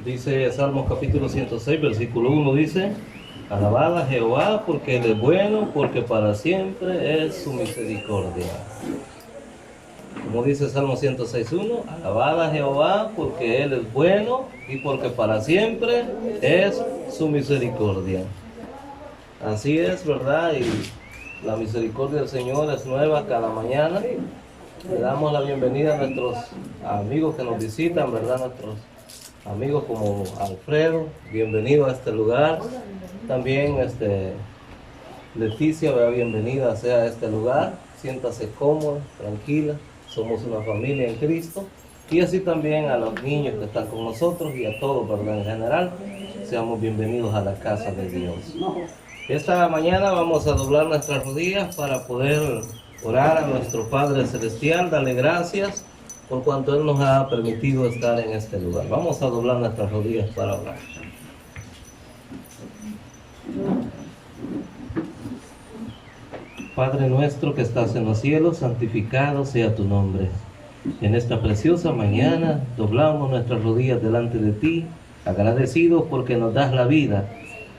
Dice Salmos capítulo 106, versículo 1, dice: alabad a Jehová porque Él es bueno, porque para siempre es su misericordia. Como dice Salmo 106.1, alabad a Jehová porque Él es bueno y porque para siempre es su misericordia. Así es, ¿verdad? Y la misericordia del Señor es nueva cada mañana. Le damos la bienvenida a nuestros amigos que nos visitan, ¿verdad? Nuestros amigos como Alfredo, bienvenido a este lugar. También Leticia, bienvenida sea a este lugar. Siéntase cómoda, tranquila. Somos una familia en Cristo. Y así también a los niños que están con nosotros y a todos, ¿verdad? En general, seamos bienvenidos a la casa de Dios. Esta mañana vamos a doblar nuestras rodillas para poder orar a nuestro Padre Celestial, darle gracias por cuanto Él nos ha permitido estar en este lugar. Vamos a doblar nuestras rodillas para orar. Padre nuestro que estás en los cielos, santificado sea tu nombre. En esta preciosa mañana doblamos nuestras rodillas delante de ti, agradecidos porque nos das la vida,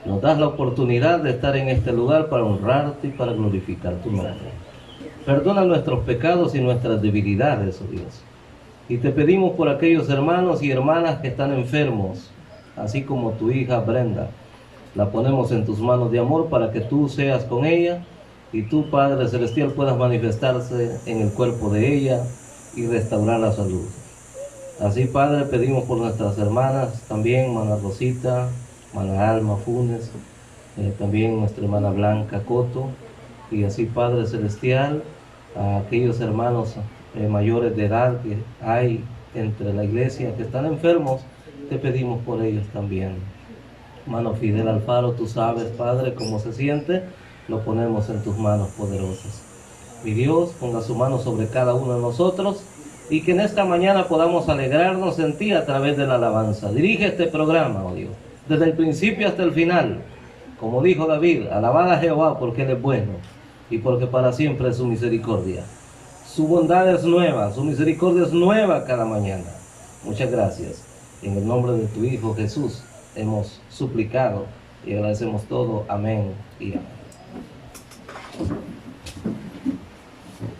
nos das la oportunidad de estar en este lugar para honrarte y para glorificar tu nombre. Perdona nuestros pecados y nuestras debilidades, oh Dios. Y te pedimos por aquellos hermanos y hermanas que están enfermos, así como tu hija Brenda. La ponemos en tus manos de amor para que tú seas con ella y tú, Padre Celestial, puedas manifestarse en el cuerpo de ella y restaurar la salud. Así, Padre, pedimos por nuestras hermanas también, Mana Rosita, Mana Alma Funes, también nuestra hermana Blanca Coto, y así, Padre Celestial, a aquellos hermanos mayores de edad que hay entre la iglesia que están enfermos, te pedimos por ellos también. Mano Fidel Alfaro, tú sabes, Padre, cómo se siente, lo ponemos en tus manos poderosas. Mi Dios, ponga su mano sobre cada uno de nosotros y que en esta mañana podamos alegrarnos en ti a través de la alabanza. Dirige este programa, oh Dios, desde el principio hasta el final. Como dijo David, alabad a Jehová porque Él es bueno y porque para siempre es su misericordia. Su bondad es nueva, su misericordia es nueva cada mañana. Muchas gracias. En el nombre de tu Hijo Jesús hemos suplicado y agradecemos todo. Amén y amén.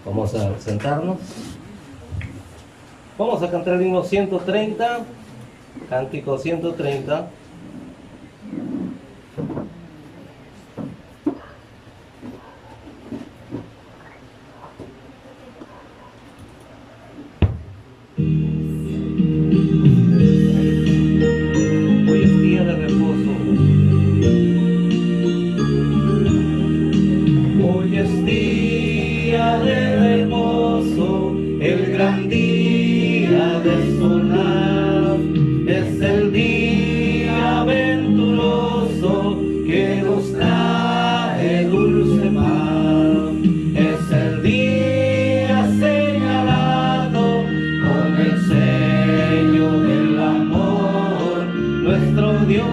Vamos a sentarnos. Vamos a cantar el himno 130, cántico 130. Hoy es día de reposo. Hoy es día de reposo, el gran día de solar. Es el día venturoso que nos trae dulce paz. Es el día señalado con el sello del amor. Nuestro Dios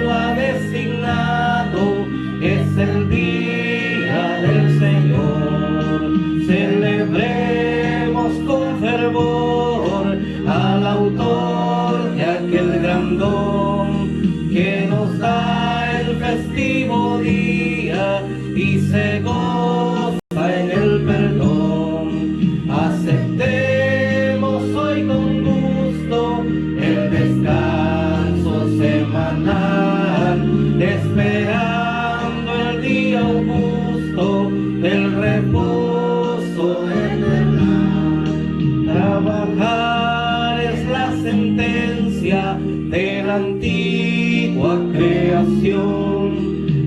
lo ha designado. Es el día del Señor. Celebremos con fervor al autor de aquel gran don que nos da el festivo día y se goza en el perdón. Aceptemos hoy con gusto el descanso semanal, esperando el día augusto del reposo eterno. Trabajar es la sentencia de la antigua creación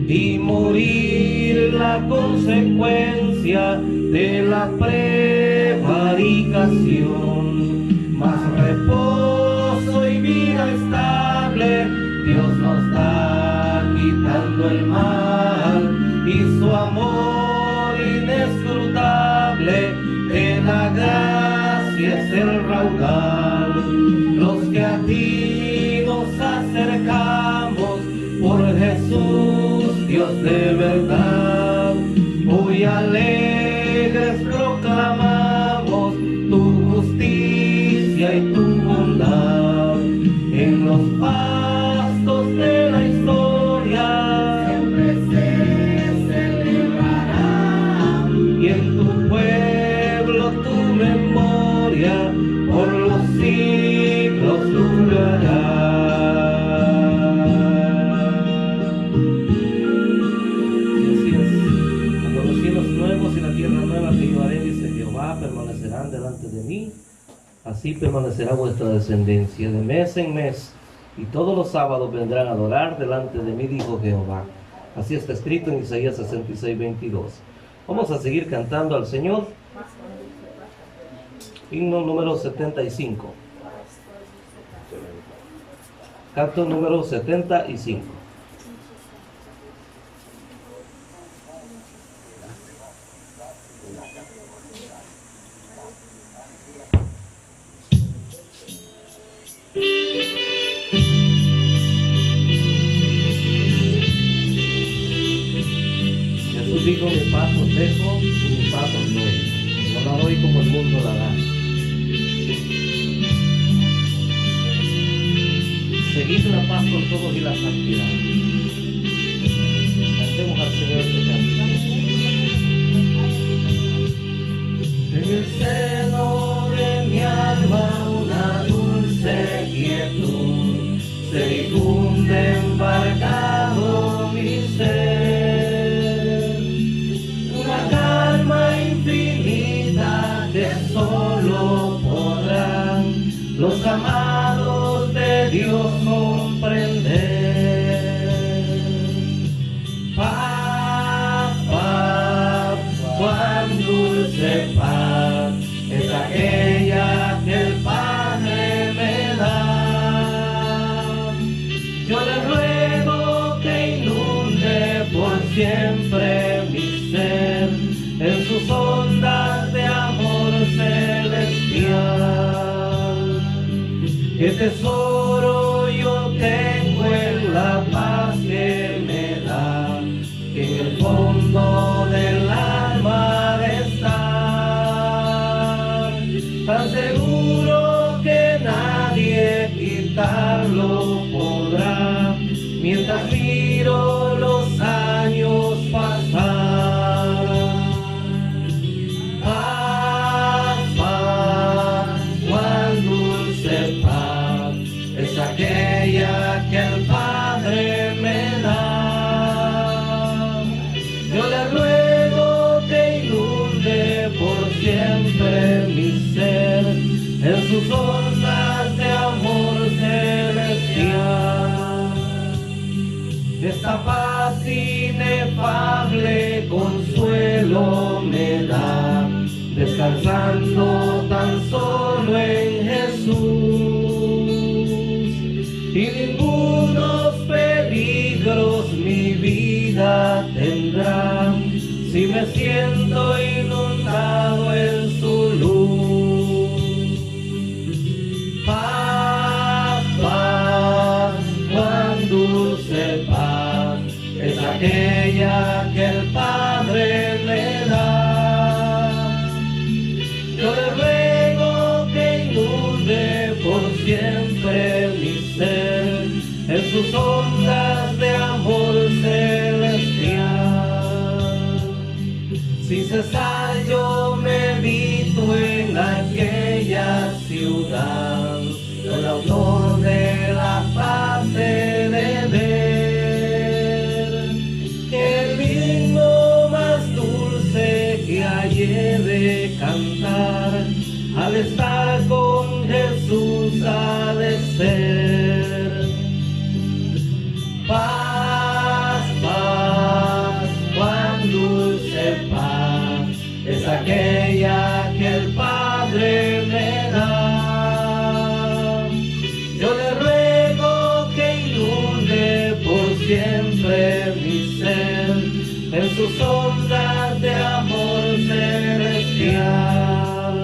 y morir la consecuencia de la prevaricación. Más reposo y vida estable Dios nos da quitando el mal y su amor inescrutable de la gracia es el raudal. Los que a ti nos acercamos por Jesús, Dios de verdad, hoy alegres proclamamos tu justicia y tu por los siglos durará. Y así es, cuando los cielos nuevos y la tierra nueva que yo haré, dice Jehová, permanecerán delante de mí, así permanecerá vuestra descendencia de mes en mes, y todos los sábados vendrán a adorar delante de mí, dijo Jehová. Así está escrito en Isaías 66:22. Vamos a seguir cantando al Señor. Himno número 75. Canto número 75. Jesús dijo, mi paz os dejo y mi paz os doy. No la doy como el mundo la da. Seguid la paz con todos y la santidad. Cantemos al Señor este canto. En el seno de mi alma una dulce quietud se difunde embarcado mi ser. Una calma infinita que solo podrán los amados de Dios comprender. Paz, paz, cuán dulce paz es aquella que el Padre me da. Yo le ruego que inunde por siempre mi ser en sus ondas de amor celestial. ¿Qué tesoro yo tengo en la paz que me da? Que en el fondo del alma de estar, tan seguro que nadie quitarlo podrá, mientras miro los años pasar. Paz, paz, cuán dulce paz es aquella que el Padre me da. Yo le ruego que inunde por siempre mi ser en sus ondas de amor celestial. Esta paz inefable consuelo me da, descansando tan solo en Jesús. Y ningunos peligros mi vida tendrá, si me siento inundado en su luz. Paz, paz, cuán dulce paz es aquella que el Padre me da. Yo le ruego que inunde por siempre mi ser en sus ondas de amor celestial. Sin cesar yo medito en aquella ciudad, el autor de la paz he de ver. El himno más dulce que hallé de cantar, al estar con Jesús ha de ser. Paz, paz, cuán dulce paz es aquella que el Padre me da. Yo le ruego que inunde por siempre mi ser en sus ondas de amor celestial.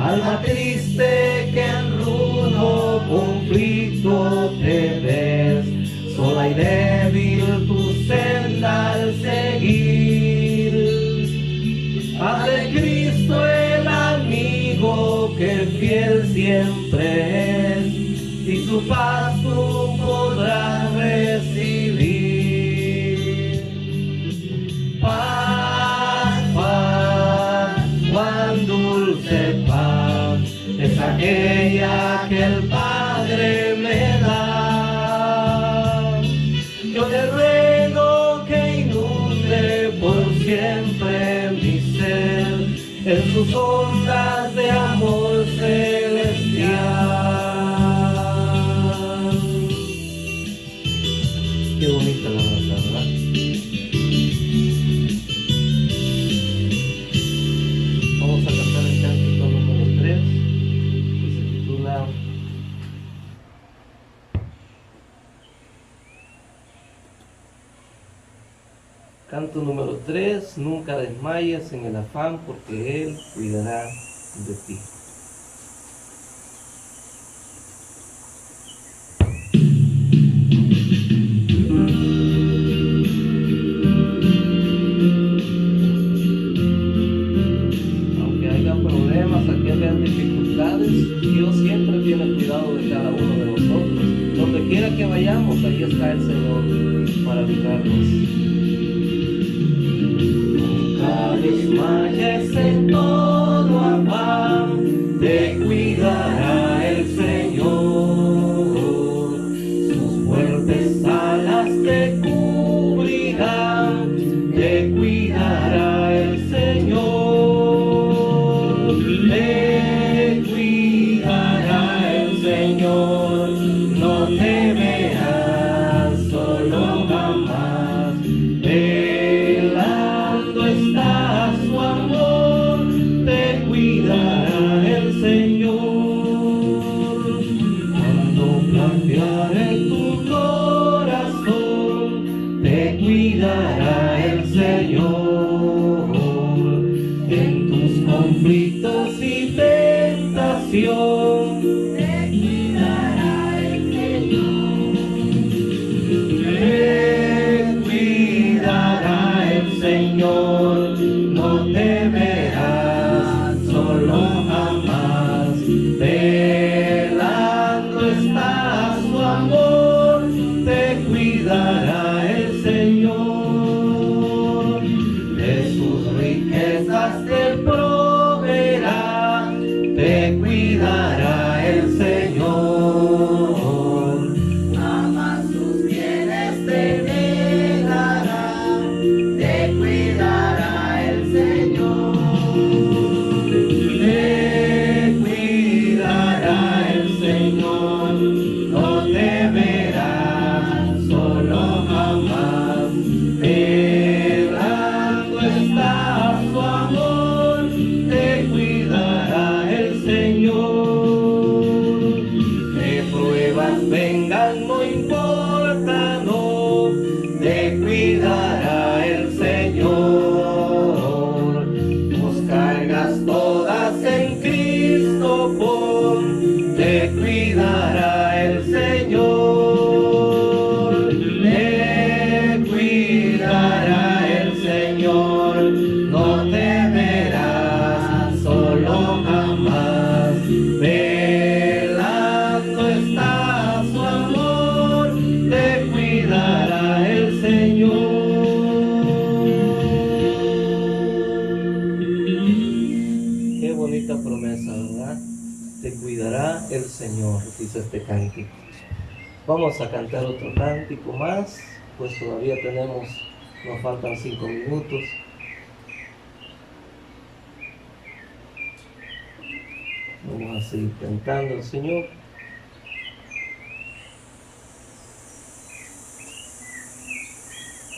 Alma triste que en rudo conflicto te ves, sola y débil tu senda al seguir. Haz de Cristo el amigo que fiel siempre es, y su paz tú podrás recibir. Paz, paz, cuán dulce paz es aquella que el Padre me da. Yo le ruego que inunde por siempre mi ser en sus ondas de amor celestial. Qué bonita la danza, ¿verdad? Vamos a cantar el cántico número 3, que se titula Canto número 3, nunca desmayes en el afán, porque Él cuidará de ti. Aunque haya problemas, aunque haya dificultades, Dios siempre tiene cuidado de cada uno de nosotros. Donde quiera que vayamos, ahí está el Señor para librarnos. Desmayes en todo afán, te cuidará el Señor. Sus fuertes alas te cubrirán, te cuidará el Señor. Te cuidará el Señor, no temerás solo jamás. Velando está su amor, te cuidará el Señor. Cuando cambiare tu corazón, te cuidará el Señor. En tus conflictos y tentación, te cuidará el Señor. Te cuidará el Señor, no temerás solo jamás. Velando está su amor, te cuidará el Señor. De sus riquezas te proveerá, te cuidará el Señor. Jamás sus bienes te negará, te cuidará el Señor. Te cuidará el Señor, no temerás solo jamás. Velando está su amor, te cuidará el Señor. Que pruebas vengan, no importa, no, te cuidará el Señor. Tus cargas todas en Cristo pon, te cuidará el Señor. Te cuidará el Señor, no temerás solo jamás. Velando está su amor, te cuidará el Señor. Qué bonita promesa, ¿verdad? Te cuidará el Señor, dice este cántico. Vamos a cantar otro cántico más, pues todavía nos faltan 5 minutos. Vamos a seguir cantando al Señor.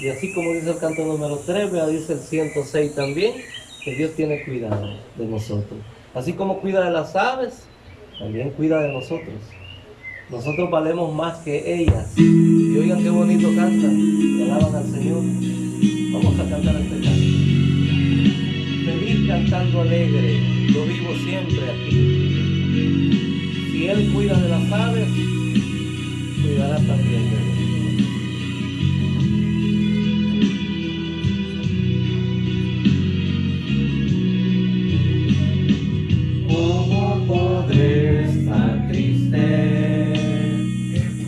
Y así como dice el canto número 3, dice el 106 también, que Dios tiene cuidado de nosotros. Así como cuida de las aves, también cuida de nosotros. Nosotros valemos más que ellas. Y oigan qué bonito cantan, y alaban al Señor. Vamos a cantar este canto. Feliz cantando alegre, lo vivo siempre aquí. Si Él cuida de las aves, cuidará también de nosotros. ¿Cómo podré estar triste?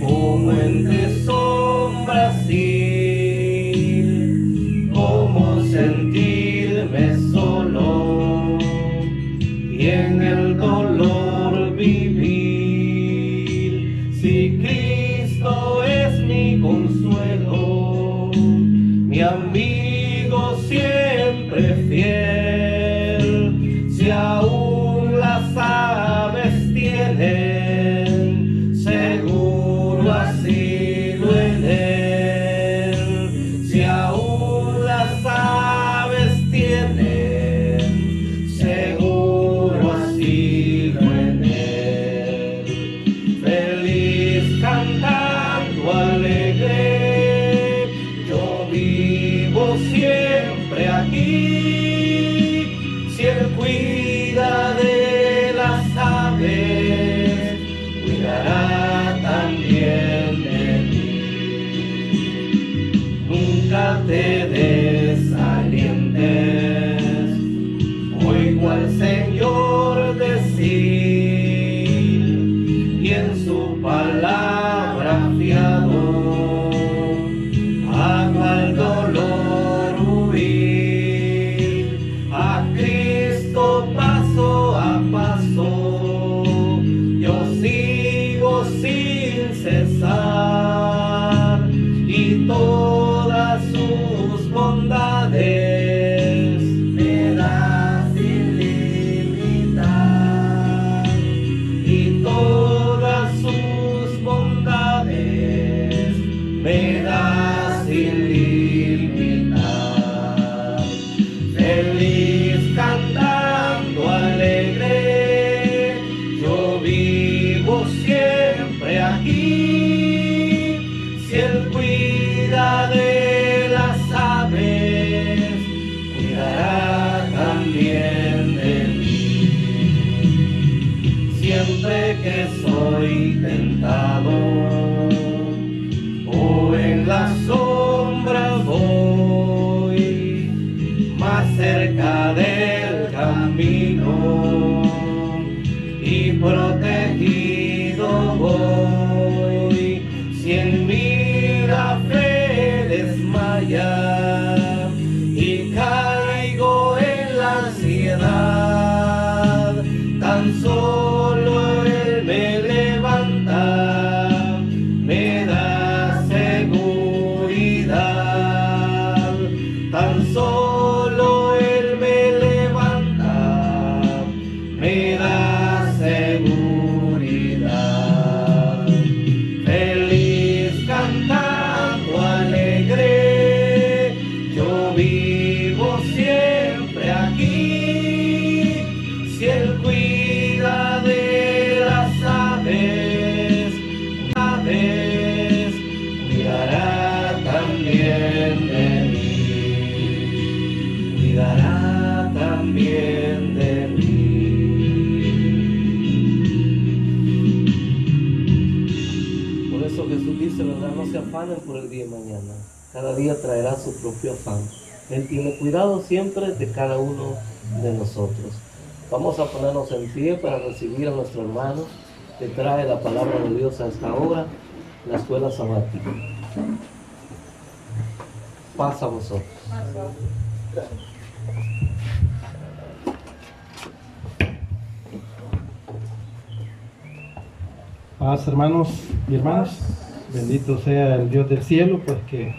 ¿Cómo entre sombras ir? ¿Cómo sentirme solo y en el dolor gozar y todas sus bondades me das sin limitar, y todas sus bondades me das sin limitar. Feliz cantando alegre, yo vivo siempre aquí. Si Él cuida de las aves, cuidará también de mí. Siempre que soy tentado o en la sombra voy, más cerca del camino y protegido voy. Si en mí la fe desmaya y caigo en la ansiedad, tan solo Él me levanta, me da seguridad. Tan solo Él me levanta, me da seguridad. Feliz cantando alegre, yo vivo siempre aquí. Si Él cuida de las aves, cuidará también de mí, cuidará también de mí. Por eso Jesús dice, ¿verdad? No se afanen por el día de mañana. Cada día traerá su propio afán. Él tiene cuidado siempre de cada uno de nosotros. Vamos a ponernos en pie para recibir a nuestro hermano que trae la palabra de Dios a esta hora, la escuela sabática. Paz a vosotros. Paz, hermanos y hermanas. Bendito sea el Dios del cielo, pues que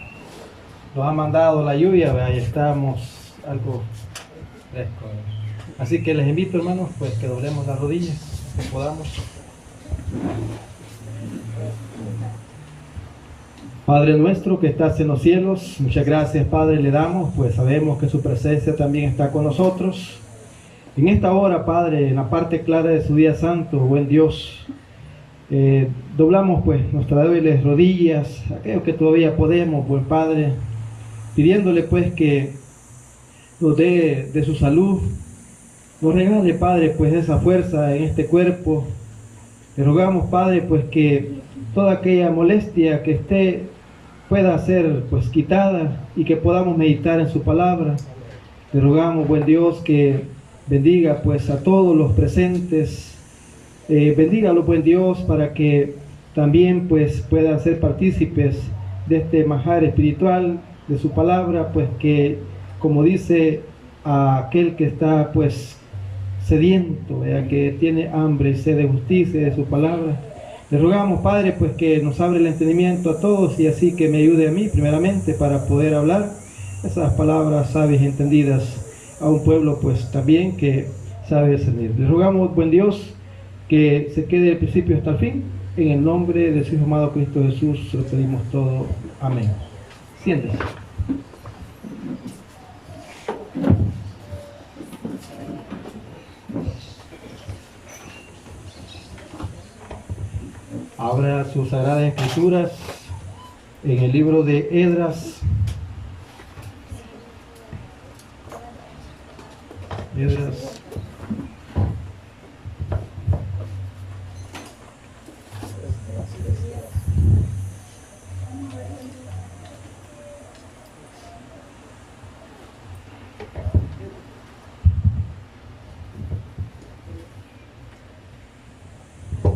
nos ha mandado la lluvia, ¿verdad? Y estamos algo fresco. Así que les invito, hermanos, pues que doblemos las rodillas, que podamos. Padre nuestro que estás en los cielos, muchas gracias, Padre, le damos, pues sabemos que su presencia también está con nosotros. En esta hora, Padre, en la parte clara de su día santo, buen Dios, doblamos pues nuestras débiles rodillas, aquellos que todavía podemos, buen Padre, pidiéndole pues que nos dé de su salud, nos regale, Padre, pues esa fuerza en este cuerpo. Le rogamos, Padre, pues que toda aquella molestia que esté pueda ser pues quitada y que podamos meditar en su palabra. Le rogamos, buen Dios, que bendiga pues a todos los presentes. Bendígalo, buen Dios, para que también pues puedan ser partícipes de este manjar espiritual de su palabra, pues que, como dice a aquel que está pues sediento, que tiene hambre y sed de justicia de su palabra, le rogamos, Padre, pues que nos abre el entendimiento a todos y así que me ayude a mí primeramente para poder hablar esas palabras sabias y entendidas a un pueblo pues también que sabe discernir. Le rogamos, buen Dios, que se quede del principio hasta el fin. En el nombre de su Hijo amado Cristo Jesús lo pedimos todo. Amén. Siéntese. Abra sus sagradas escrituras en el libro de Esdras. Esdras.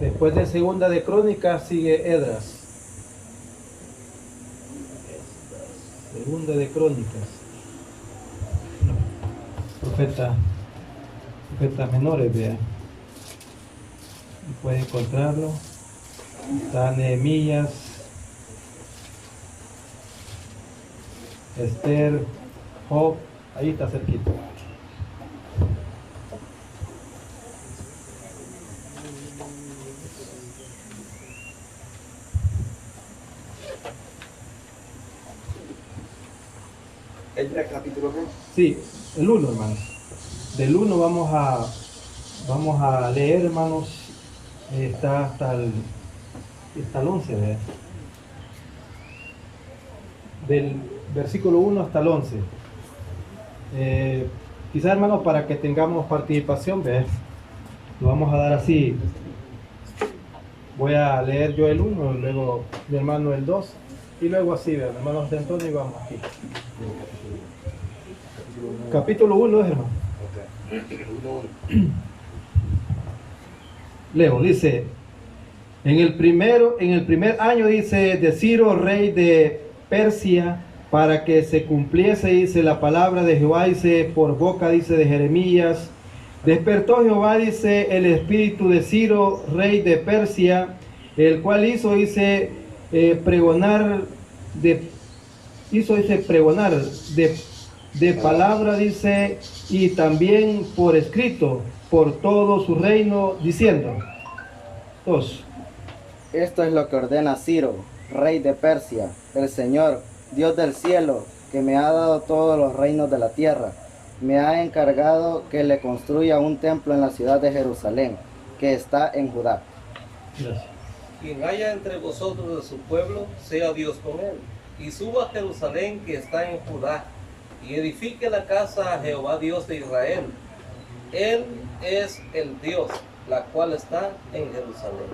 Después de Segunda de Crónicas sigue Esdras. Segunda de Crónicas. Profetas menores, vea. Puede encontrarlo. Está Nehemías, Esther, Job, ahí está cerquita. ¿El capítulo qué? Sí, el 1, hermanos. Del 1 vamos a leer, hermanos, está hasta el 11, ¿verdad? Del versículo 1 hasta el 11. Quizás, hermanos, para que tengamos participación, ¿verdad? Lo vamos a dar así. Voy a leer yo el 1, luego mi hermano el 2, y luego así, ¿verdad? Hermanos de Antonio, y vamos aquí. Capítulo 1, hermano. Leo, dice, en el primer año, dice, de Ciro, rey de Persia, para que se cumpliese, dice, la palabra de Jehová, dice, por boca, dice, de Jeremías. Despertó Jehová, dice, el espíritu de Ciro, rey de Persia, el cual hizo, dice, pregonar de palabra, dice, y también por escrito, por todo su reino, diciendo. 2. Esto es lo que ordena Ciro, rey de Persia, el Señor, Dios del cielo, que me ha dado todos los reinos de la tierra. Me ha encargado que le construya un templo en la ciudad de Jerusalén, que está en Judá. Gracias. Quien haya entre vosotros de su pueblo, sea Dios con él, y suba a Jerusalén que está en Judá, y edifique la casa a Jehová Dios de Israel. Él es el Dios, la cual está en Jerusalén.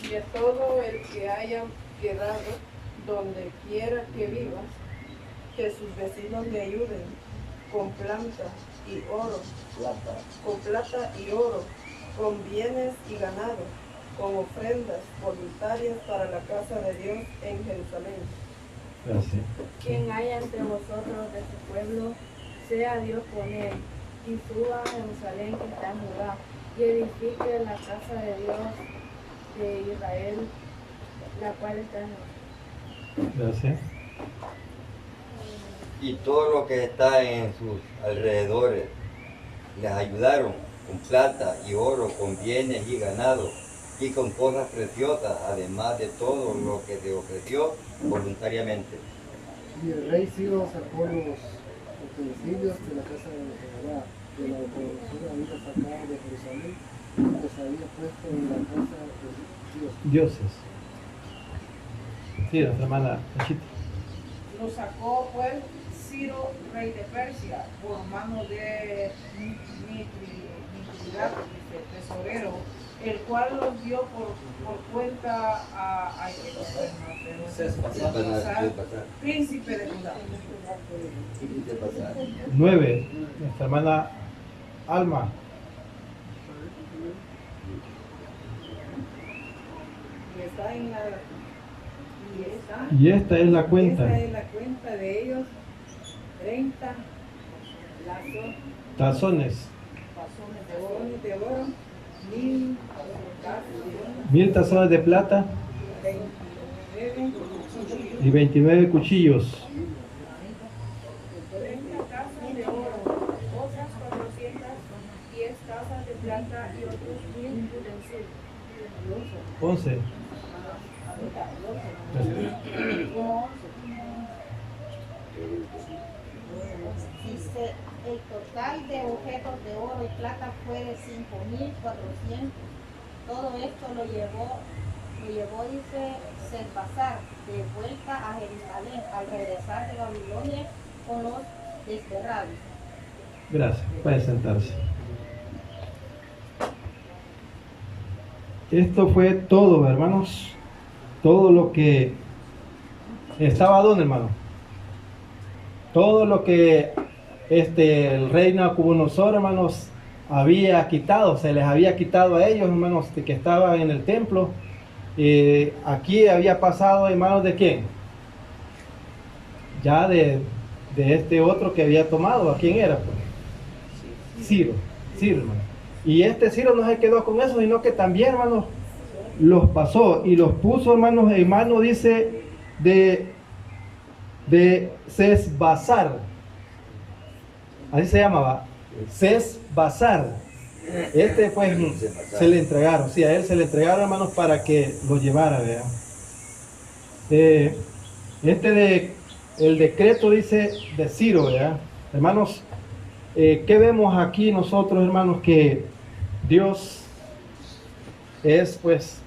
Y a todo el que haya quedado donde quiera que viva, que sus vecinos le ayuden con plata y oro, con bienes y ganado, con ofrendas voluntarias para la casa de Dios en Jerusalén. Gracias. Quien haya entre vosotros de su pueblo, sea Dios con él, y suba a Jerusalén que está en Judá, y edifique la casa de Dios de Israel, la cual está en Jerusalén. Gracias. Y todo lo que está en sus alrededores les ayudaron con plata y oro, con bienes y ganado, y con cosas preciosas, además de todo lo que se ofreció voluntariamente. Y el rey Ciro sacó los utensilios de la casa de Jehová, de la decoración había sacado de Jerusalén, que se había puesto en la casa de Dios. Dioses. Sí, nuestra hermana Panchita. Lo sacó pues Ciro, rey de Persia, por mano de Mitridates, tesorero, el cual los dio por cuenta a príncipe de Judá. 9. Nuestra hermana Alma. Y esta es la cuenta. Esta es la cuenta de ellos, 30 Tazones. tazones de oro, 1000 1000 tazones de plata 29 y 29 cuchillos. 30 tazas de oro, otras 410 tazas de plata y otros 1000 utensilios. 11. Dice, el total de objetos de oro y plata fue de 5.400. Todo esto lo llevó, dice, Sesbazar, de vuelta a Jerusalén, al regresar de Babilonia con los desterrados. Gracias. Pueden sentarse. Esto fue todo, hermanos. Todo lo que estaba, ¿dónde, hermano? Todo lo que el rey Nabucodonosor, hermanos, había quitado, se les había quitado a ellos, hermanos, que estaban en el templo. Aquí había pasado en manos de quién? Ya de este otro que había tomado. ¿A quién era? Pues? Ciro, hermano. Y este Ciro no se quedó con eso, sino que también, hermanos, los pasó y los puso, hermanos, en mano, dice, de de Sesbazar. Así se llamaba, Sesbazar. Este pues se le entregaron, sí, a él se le entregaron, hermanos, para que lo llevara, vean. El decreto dice de Ciro, ¿verdad? Hermanos, ¿qué vemos aquí nosotros, hermanos? Que Dios es pues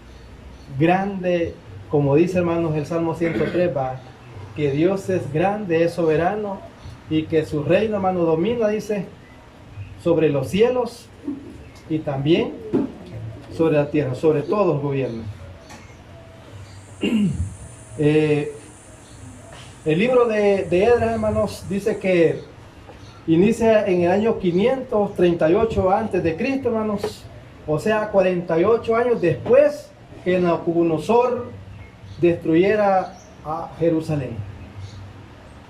grande, como dice, hermanos, el Salmo 103, ¿va? Que Dios es grande, es soberano, y que su reino, hermano, domina, dice, sobre los cielos y también sobre la tierra, sobre todos los gobiernos. El libro de Esdras, hermanos, dice que inicia en el año 538 antes de Cristo, hermanos, o sea, 48 años después que Nabucodonosor destruyera a Jerusalén.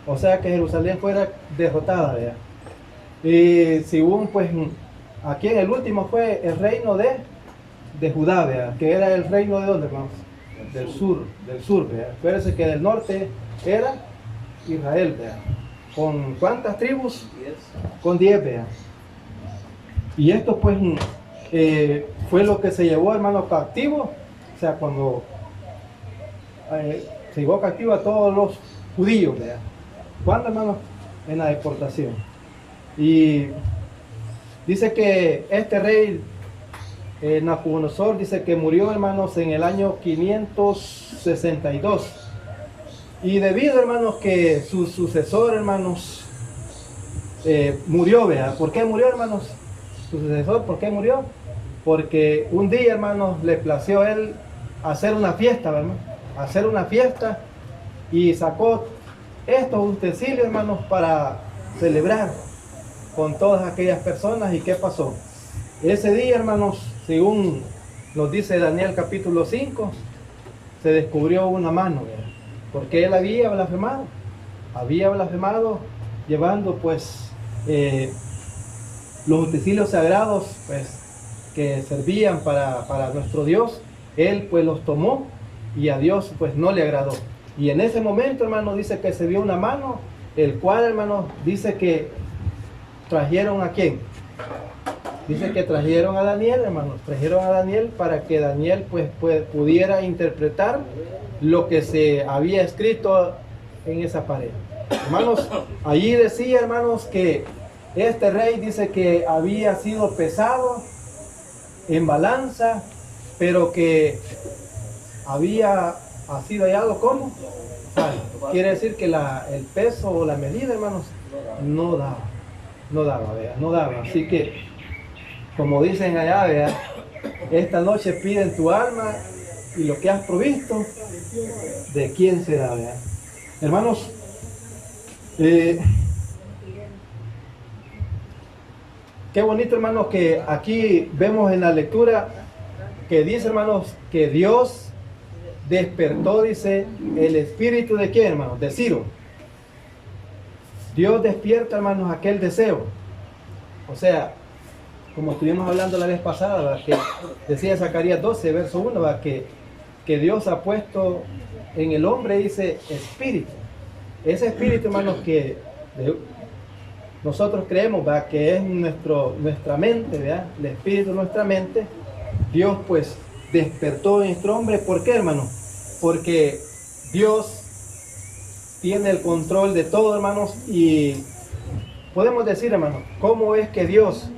O sea, que Jerusalén fuera derrotada, ¿verdad? Y según, pues, aquí en el último fue el reino de Judá, ¿verdad? Que era el reino de ¿dónde, hermanos? Del sur, ¿verdad? Acuérdense que del norte era Israel, ¿verdad? ¿Con cuántas tribus? 10. Con 10, ¿verdad? Y esto pues fue lo que se llevó, hermano, cautivo. O sea, cuando se llevó cautivo a todos los judíos, ¿verdad? ¿Cuándo, hermano? En la deportación. Y dice que este rey Nabucodonosor, dice que murió, hermanos, en el año 562. Y debido, hermanos, que su sucesor, hermanos, murió, ¿verdad? ¿Por qué murió, hermanos? Su sucesor, ¿por qué murió? Porque un día, hermanos, le plació a él hacer una fiesta, ¿verdad? Hacer una fiesta, y sacó estos utensilios, hermanos, para celebrar con todas aquellas personas. ¿Y qué pasó? Ese día, hermanos, según nos dice Daniel capítulo 5, se descubrió una mano, ¿verdad? Porque él había blasfemado llevando pues los utensilios sagrados pues que servían para nuestro Dios. Él pues los tomó y a Dios pues no le agradó. Y en ese momento, hermano, dice que se vio una mano, el cual, hermano, dice que trajeron ¿a quién? Dice que trajeron a Daniel, hermanos, trajeron a Daniel para que Daniel pues pudiera interpretar lo que se había escrito en esa pared. Hermanos, allí decía, hermanos, que este rey dice que había sido pesado en balanza, pero que había sido hallado como falto. Quiere decir que el peso o la medida, hermanos, no daba, ¿verdad? No daba. Así que, como dicen allá, ¿verdad? Esta noche piden tu alma y lo que has provisto, ¿de quién será, verdad? Hermanos, qué bonito, hermanos, que aquí vemos en la lectura que dice, hermanos, que Dios despertó, dice, el espíritu de quién, hermanos, de Ciro. Dios despierta, hermanos, aquel deseo. O sea, como estuvimos hablando la vez pasada, ¿verdad? Que decía Zacarías 12, verso 1, ¿verdad? Que Dios ha puesto en el hombre, dice, espíritu. Ese espíritu, hermanos, que nosotros creemos, ¿verdad? Que es nuestra mente, ¿verdad? El espíritu de nuestra mente. Dios pues despertó en nuestro hombre. ¿Por qué, hermano? Porque Dios tiene el control de todo, hermanos, y podemos decir, hermano, ¿cómo es que Dios,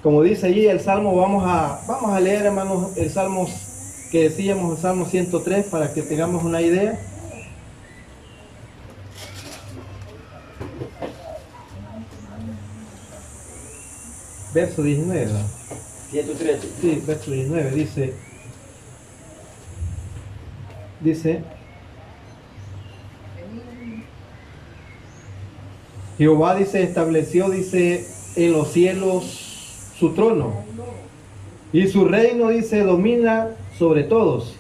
como dice allí el Salmo, vamos a leer, hermanos, el Salmo que decíamos, el Salmo 103, para que tengamos una idea. Verso 19, ¿verdad? 113. Sí, verso 19, dice, Jehová, dice, estableció, dice, en los cielos su trono, y su reino, dice, domina sobre todos.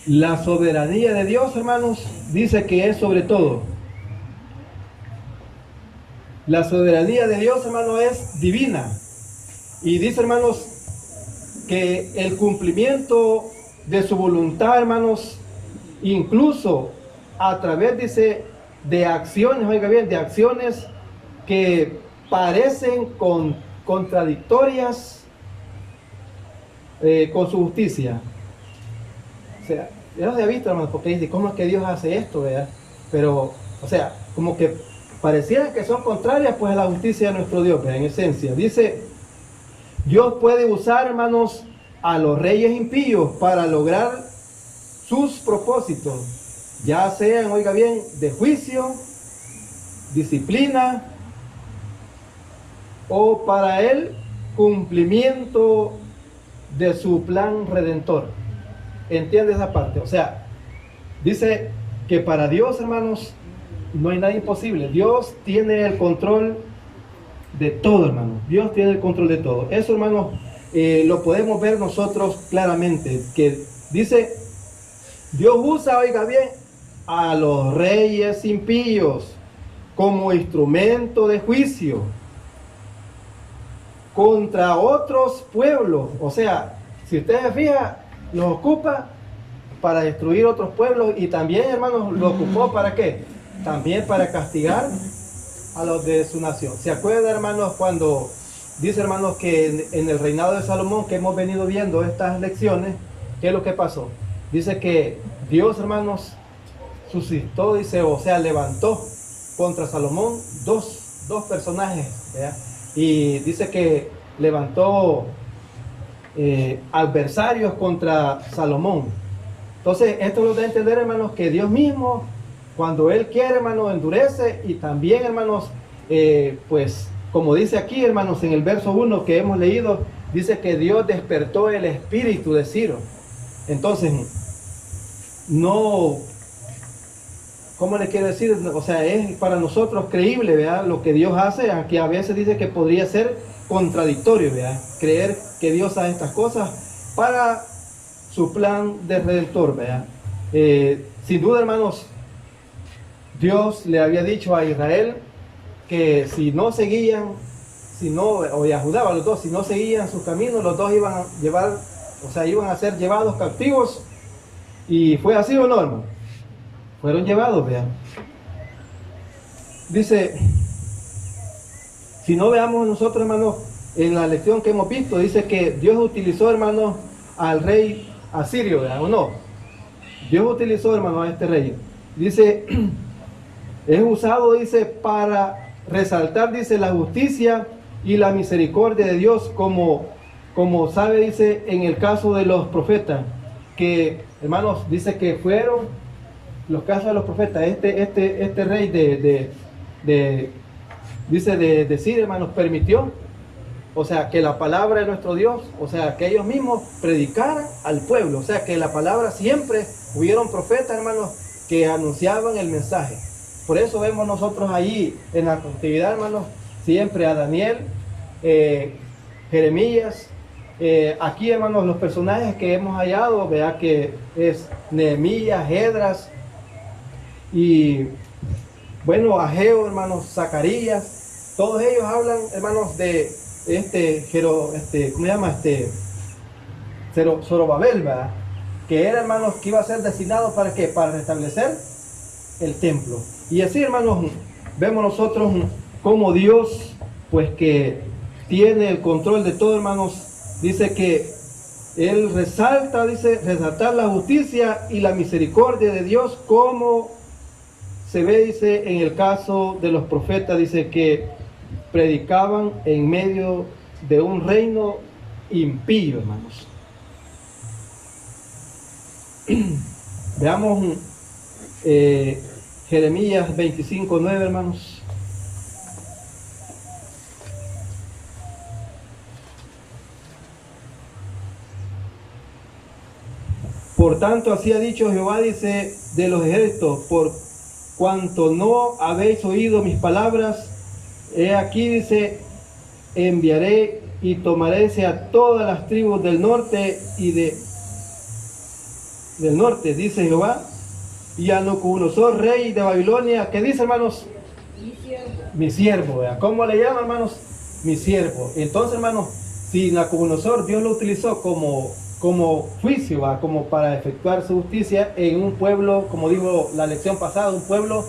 La soberanía de Dios, hermanos, dice que es sobre todo. La soberanía de Dios, hermano, es divina. Y dice, hermanos, que el cumplimiento de su voluntad, hermanos, incluso a través, dice, de acciones, oiga bien, de acciones que parecen contradictorias con su justicia. O sea, ya los he visto, hermanos, porque dice, ¿cómo es que Dios hace esto, verdad? Pero, o sea, como que parecieran que son contrarias, pues, a la justicia de nuestro Dios, ¿verdad? En esencia. Dice, Dios puede usar, hermanos, a los reyes impíos para lograr sus propósitos, ya sean, oiga bien, de juicio, disciplina, o para el cumplimiento de su plan redentor. ¿Entiende esa parte? O sea, dice que para Dios, hermanos, no hay nada imposible. Dios tiene el control de todo, hermanos. Dios tiene el control de todo. Eso, hermanos, lo podemos ver nosotros claramente. Que dice, Dios usa, oiga bien, a los reyes impíos como instrumento de juicio contra otros pueblos. O sea, si usted se fija, los ocupa para destruir otros pueblos, y también, hermanos, lo ocupó ¿para qué? También para castigar a los de su nación. ¿Se acuerdan, hermanos, cuando dice, hermanos, que en el reinado de Salomón, que hemos venido viendo estas lecciones, qué es lo que pasó? Dice que Dios, hermanos, suscitó, dice, o sea, levantó contra Salomón dos personajes, ¿verdad? Y dice que levantó adversarios contra Salomón. Entonces, esto nos da a entender, hermanos, que Dios mismo, cuando Él quiere, hermanos, endurece, y también, hermanos, pues, como dice aquí, hermanos, en el verso 1 que hemos leído, dice que Dios despertó el espíritu de Ciro. Entonces, no, ¿cómo le quiero decir? O sea, es para nosotros creíble, ¿verdad? Lo que Dios hace, aunque a veces dice que podría ser contradictorio, ¿verdad? Creer que Dios hace estas cosas para su plan de redentor, ¿verdad? Sin duda, hermanos, Dios le había dicho a Israel que si no seguían, o a Judá, los dos, si no seguían sus caminos, los dos iban a llevar, o sea, iban a ser llevados cautivos. ¿Y fue así o no, hermano? Fueron llevados, vean. Dice, si no veamos nosotros, hermanos, en la lección que hemos visto, dice que Dios utilizó, hermanos, al rey asirio, ¿verdad? ¿O no? Dios utilizó, hermanos, a este rey. Dice, es usado, dice, para resaltar, dice, la justicia y la misericordia de Dios, como sabe, dice, en el caso de los profetas, que, hermanos, dice que fueron los casos de los profetas. Este rey de Siria, hermanos, permitió, o sea, que la palabra de nuestro Dios, o sea, que ellos mismos predicaran al pueblo, o sea, que la palabra siempre, hubieron profetas, hermanos, que anunciaban el mensaje. Por eso vemos nosotros allí en la cautividad, hermanos, siempre a Daniel, Jeremías, aquí, hermanos, los personajes que hemos hallado, vea que es Nehemías, Esdras, y bueno, Ageo, hermanos, Zacarías, todos ellos hablan, hermanos, de ¿cómo se llama? Zorobabel, ¿verdad? Que era, hermanos, que iba a ser destinado ¿para qué? Para restablecer el templo. Y así, hermanos, vemos nosotros como Dios, pues, que tiene el control de todo, hermanos. Dice que Él resalta, dice, resaltar la justicia y la misericordia de Dios, como se ve, dice, en el caso de los profetas, dice que predicaban en medio de un reino impío, hermanos. Veamos Jeremías 25:9, hermanos. Por tanto, así ha dicho Jehová, dice, de los ejércitos, por cuanto no habéis oído mis palabras, he aquí, dice, enviaré y tomaré a todas las tribus del norte y del norte, dice Jehová, y a Nabucodonosor, rey de Babilonia, que dice, hermanos, mi siervo, ¿verdad? ¿Cómo le llama, hermanos? Mi siervo. Entonces, hermanos, si Nabucodonosor Dios lo utilizó como juicio, ¿va? Como para efectuar su justicia en un pueblo, como dijo la lección pasada, un pueblo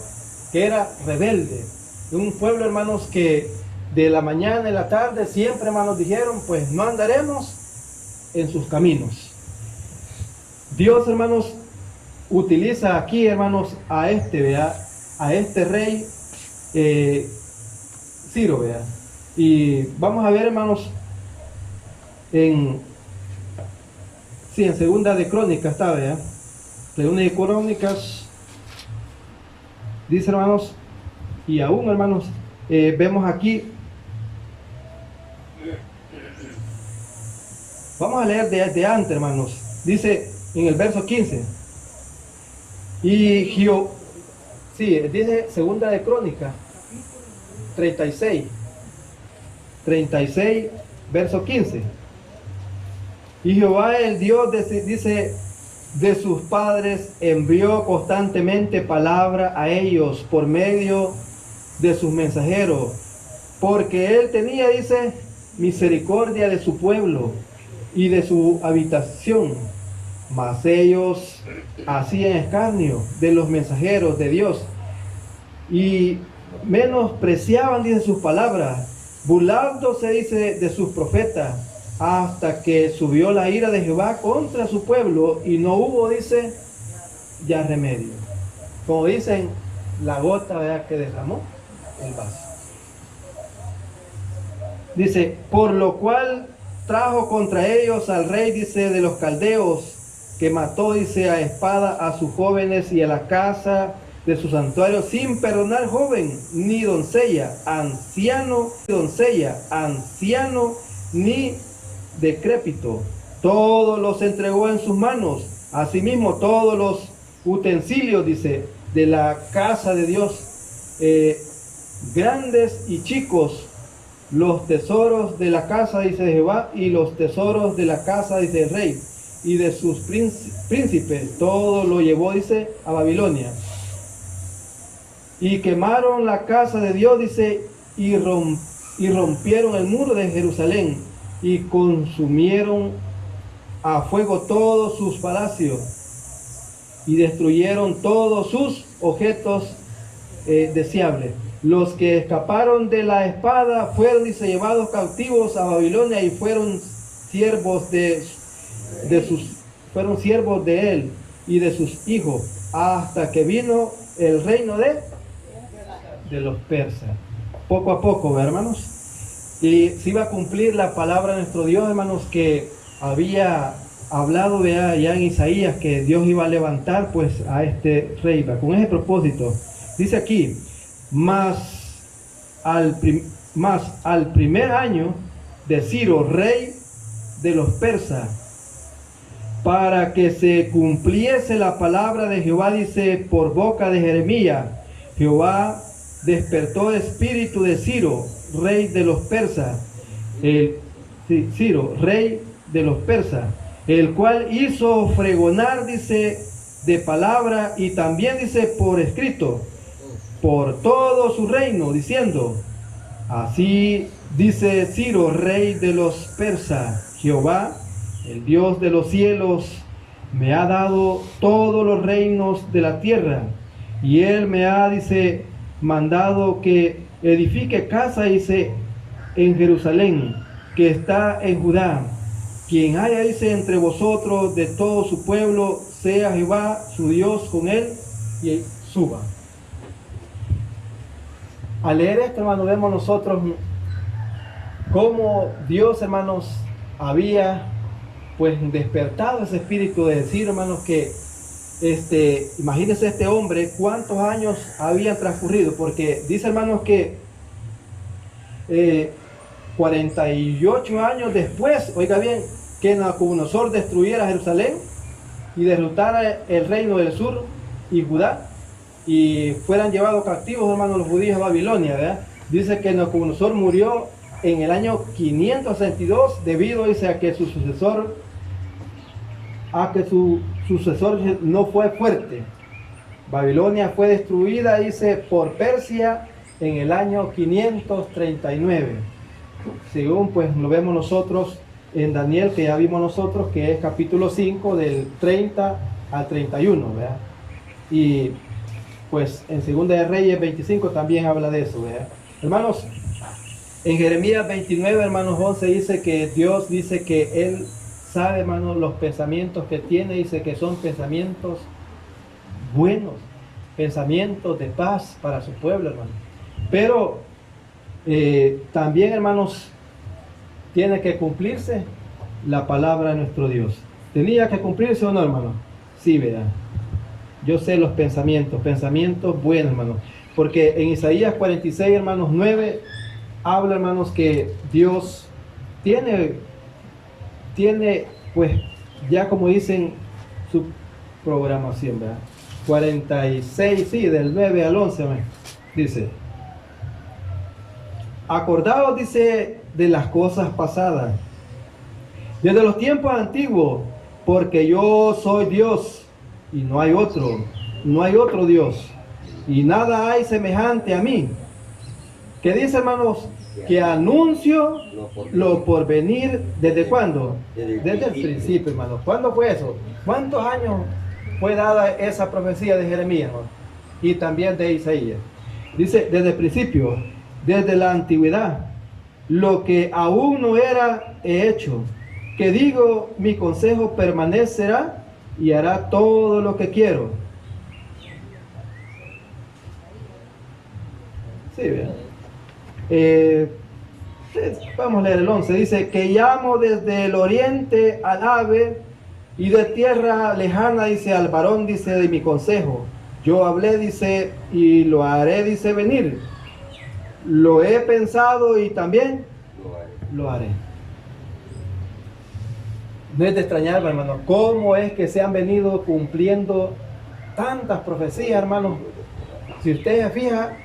que era rebelde, un pueblo, hermanos, que de la mañana y la tarde siempre, hermanos, dijeron, pues no andaremos en sus caminos. Dios, hermanos, utiliza aquí, hermanos, a este rey Ciro, ¿vea? Y vamos a ver, hermanos, en Segunda de Crónicas está, ¿vea? Segunda de Crónicas dice, hermanos, y aún, hermanos, vemos aquí, vamos a leer de antes, hermanos, dice en el verso 15, y dice Segunda de Crónicas 36, verso 15, y Jehová el Dios de sus padres envió constantemente palabra a ellos por medio de sus mensajeros, porque él tenía, dice, misericordia de su pueblo y de su habitación, mas ellos hacían escarnio de los mensajeros de Dios y menospreciaban, dice, sus palabras, burlándose, dice, de sus profetas, hasta que subió la ira de Jehová contra su pueblo y no hubo, dice, ya remedio. Como dicen, la gota, ¿verdad?, que derramó el vaso. Dice, por lo cual trajo contra ellos al rey, dice, de los caldeos, que mató, dice, a espada a sus jóvenes y a la casa de su santuario, sin perdonar joven ni doncella, anciano ni decrépito. Todos los entregó en sus manos. Asimismo, todos los utensilios, dice, de la casa de Dios, grandes y chicos, los tesoros de la casa, dice, de Jehová, y los tesoros de la casa, dice, del rey y de sus príncipes, todo lo llevó, dice, a Babilonia. Y quemaron la casa de Dios, dice, y rompieron el muro de Jerusalén, y consumieron a fuego todos sus palacios, y destruyeron todos sus objetos deseables. Los que escaparon de la espada fueron, dice, llevados cautivos a Babilonia y fueron siervos fueron siervos de él y de sus hijos, hasta que vino el reino de los persas. Poco a poco, hermanos, y se iba a cumplir la palabra de nuestro Dios, hermanos, que había hablado ya en Isaías, que Dios iba a levantar, pues, a este rey, con ese propósito. Dice aquí, mas al primer año de Ciro, rey de los persas, para que se cumpliese la palabra de Jehová, dice, por boca de Jeremías, Jehová despertó el espíritu de Ciro, rey de los persas, Ciro, rey de los persas, el cual hizo fregonar, dice, de palabra y también, dice, por escrito, por todo su reino, diciendo, así dice Ciro, rey de los persas, Jehová, el Dios de los cielos, me ha dado todos los reinos de la tierra, y él me ha, dice, mandado que edifique casa, dice, en Jerusalén, que está en Judá. Quien haya, dice, entre vosotros de todo su pueblo, sea Jehová su Dios con él y suba. Al leer esto, hermano, vemos nosotros cómo Dios, hermanos, había, pues, despertado ese espíritu de decir, hermanos, que imagínense este hombre, cuántos años habían transcurrido, porque dice, hermanos, que 48 años después, oiga bien, que Nabucodonosor destruyera Jerusalén y derrotara el reino del sur y Judá, y fueran llevados cautivos, hermanos, los judíos a Babilonia, ¿verdad? Dice que Nabucodonosor murió en el año 562 debido, dice, a que su sucesor no fue fuerte. Babilonia fue destruida, dice, por Persia en el año 539. según pues lo vemos nosotros en Daniel, que ya vimos nosotros, que es capítulo 5 del 30 al 31, ¿verdad? Y pues en Segunda de Reyes 25 también habla de eso, ¿verdad? Hermanos, en Jeremías 29, hermanos, 11 dice que Dios dice que Él sabe, hermanos, los pensamientos que tiene, dice que son pensamientos buenos, pensamientos de paz para su pueblo, hermano. Pero también, hermanos, tiene que cumplirse la palabra de nuestro Dios. ¿Tenía que cumplirse o no, hermano? Sí, ¿verdad? Yo sé los pensamientos buenos, hermanos. Porque en Isaías 46, hermanos, 9, habla, hermanos, que Dios tiene, pues, ya como dicen, su programación, ¿verdad? 46, sí, del 9 al 11, dice: acordaos, dice, de las cosas pasadas, desde los tiempos antiguos, porque yo soy Dios y no hay otro Dios, y nada hay semejante a mí. Que dice, hermanos, que anuncio lo por venir. ¿Desde cuándo? Desde el principio, hermanos. ¿Cuándo fue eso? ¿Cuántos años fue dada esa profecía de Jeremías, hermanos? Y también de Isaías. Dice, desde el principio, desde la antigüedad, lo que aún no era he hecho, que digo, mi consejo permanecerá y hará todo lo que quiero. Sí, bien. Vamos a leer el 11. Dice que llamo desde el oriente al ave, y de tierra lejana, dice, al varón, dice, de mi consejo. Yo hablé, dice, y lo haré, dice, venir. Lo he pensado y también lo haré. No es de extrañar, hermano, cómo es que se han venido cumpliendo tantas profecías, hermano. Si usted se fija,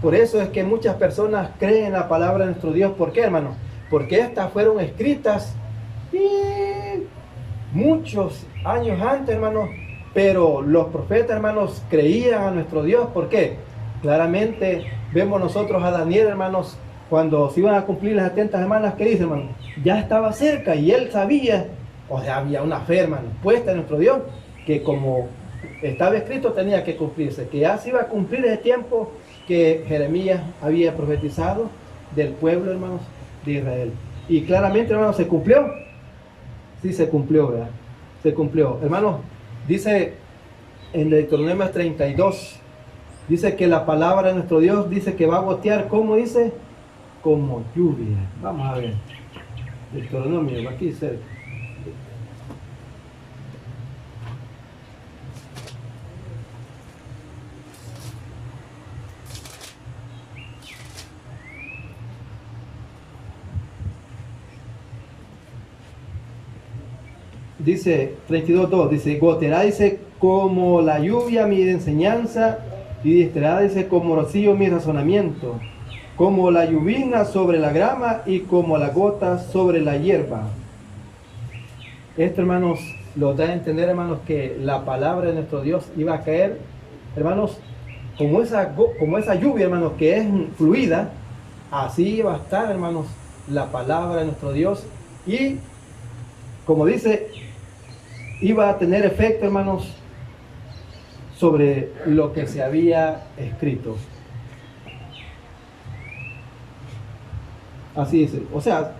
por eso es que muchas personas creen en la palabra de nuestro Dios. ¿Por qué, hermano? Porque estas fueron escritas muchos años antes, hermano. Pero los profetas, hermanos, creían a nuestro Dios. ¿Por qué? Claramente vemos nosotros a Daniel, hermanos, cuando se iban a cumplir las 70 semanas, ¿qué dice, hermano? Ya estaba cerca y él sabía, o sea, había una fe, hermano, puesta en nuestro Dios, que como estaba escrito tenía que cumplirse, que ya se iba a cumplir ese tiempo que Jeremías había profetizado del pueblo, hermanos, de Israel. Y claramente, hermanos, se cumplió. Sí, se cumplió, ¿verdad? Se cumplió. Hermanos, dice en Deuteronomio 32, dice que la palabra de nuestro Dios dice que va a gotear, ¿cómo dice? Como lluvia. Vamos a ver. Deuteronomio, aquí cerca. Dice 32.2, dice, goteará, dice, como la lluvia mi enseñanza, y distraerá, dice, como rocío mi razonamiento, como la lluvia sobre la grama y como la gota sobre la hierba. Esto, hermanos, lo da a entender, hermanos, que la palabra de nuestro Dios iba a caer, hermanos, como esa lluvia, hermanos, que es fluida, así iba a estar, hermanos, la palabra de nuestro Dios. Y, como dice, iba a tener efecto, hermanos, sobre lo que se había escrito. Así dice, o sea,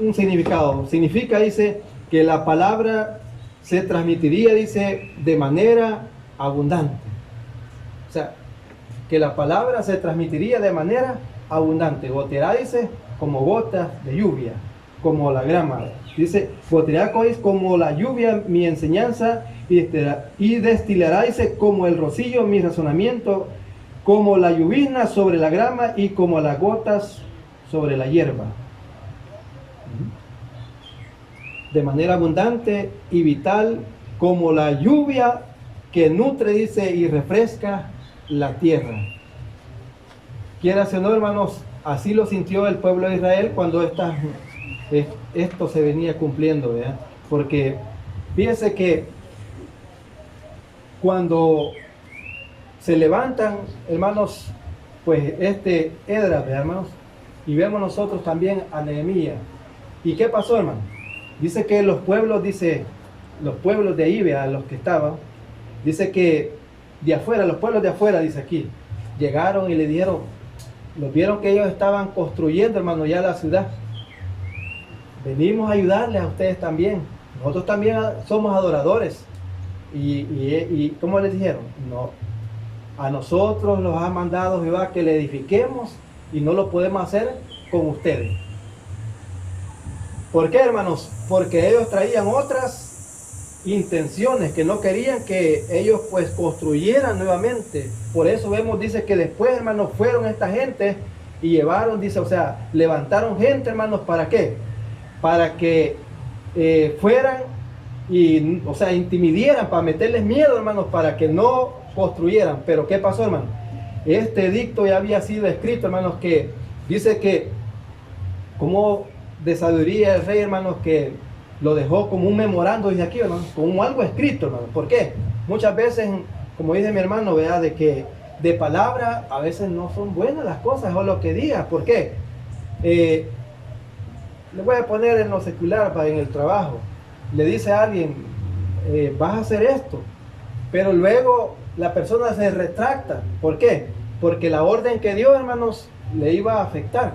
un significado. Significa, dice, que la palabra se transmitiría, dice, de manera abundante. O sea, que la palabra se transmitiría de manera abundante. Goteará, dice, como gotas de lluvia, como la grama. Dice, goteará como la lluvia mi enseñanza, y destilará, dice, como el rocío mi razonamiento, como la lluvia sobre la grama y como las gotas sobre la hierba. De manera abundante y vital, como la lluvia que nutre, dice, y refresca la tierra. Quieras o no, hermanos, así lo sintió el pueblo de Israel cuando esto se venía cumpliendo, ¿verdad? Porque fíjense que cuando se levantan, hermanos, pues Esdras, hermanos, Y vemos nosotros también a Nehemías. ¿Y qué pasó, hermano? Dice que los pueblos de ahí, vea, los que estaban, dice que de afuera, los pueblos de afuera, dice aquí, llegaron y le dijeron, los vieron que ellos estaban construyendo, hermano, ya la ciudad. Venimos a ayudarles a ustedes también. Nosotros también somos adoradores. Y ¿cómo les dijeron? No, a nosotros nos ha mandado Jehová que le edifiquemos y no lo podemos hacer con ustedes. ¿Por qué, hermanos? Porque ellos traían otras intenciones, que no querían que ellos pues construyeran nuevamente. Por eso vemos, dice que después, hermanos, fueron esta gente y llevaron, dice, o sea, levantaron gente, hermanos, ¿para qué? Para que fueran y, o sea, intimidieran, para meterles miedo, hermanos, para que no construyeran. Pero ¿qué pasó, hermano? Este edicto ya había sido escrito, hermanos, que dice que como de sabiduría el rey, hermanos, que lo dejó como un memorando desde aquí, hermanos, como algo escrito, hermanos. ¿Por qué? Muchas veces, como dice mi hermano, vea, de que de palabra a veces no son buenas las cosas o lo que diga. ¿Por qué? Le voy a poner en lo secular, en el trabajo. Le dice a alguien, vas a hacer esto, pero luego la persona se retracta. ¿Por qué? Porque la orden que dio, hermanos, le iba a afectar.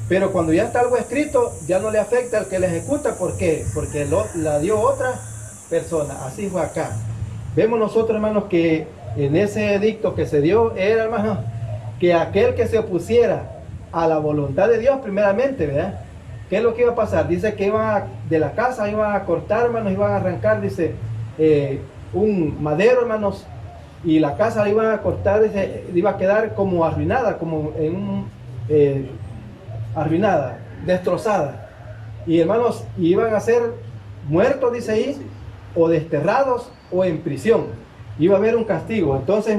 Pero cuando ya está algo escrito, ya no le afecta al que le ejecuta. ¿Por qué? Porque la dio otra persona. Así fue acá. Vemos nosotros, hermanos, que en ese edicto que se dio, era, hermanos, que aquel que se opusiera a la voluntad de Dios, primeramente, ¿verdad? ¿Qué es lo que iba a pasar? Dice que de la casa iban a cortar, hermanos, iban a arrancar, dice, un madero, hermanos, y la casa la iban a cortar, dice, iba a quedar como arruinada, como arruinada, destrozada. Y, hermanos, iban a ser muertos, dice ahí, o desterrados o en prisión. Iba a haber un castigo. Entonces,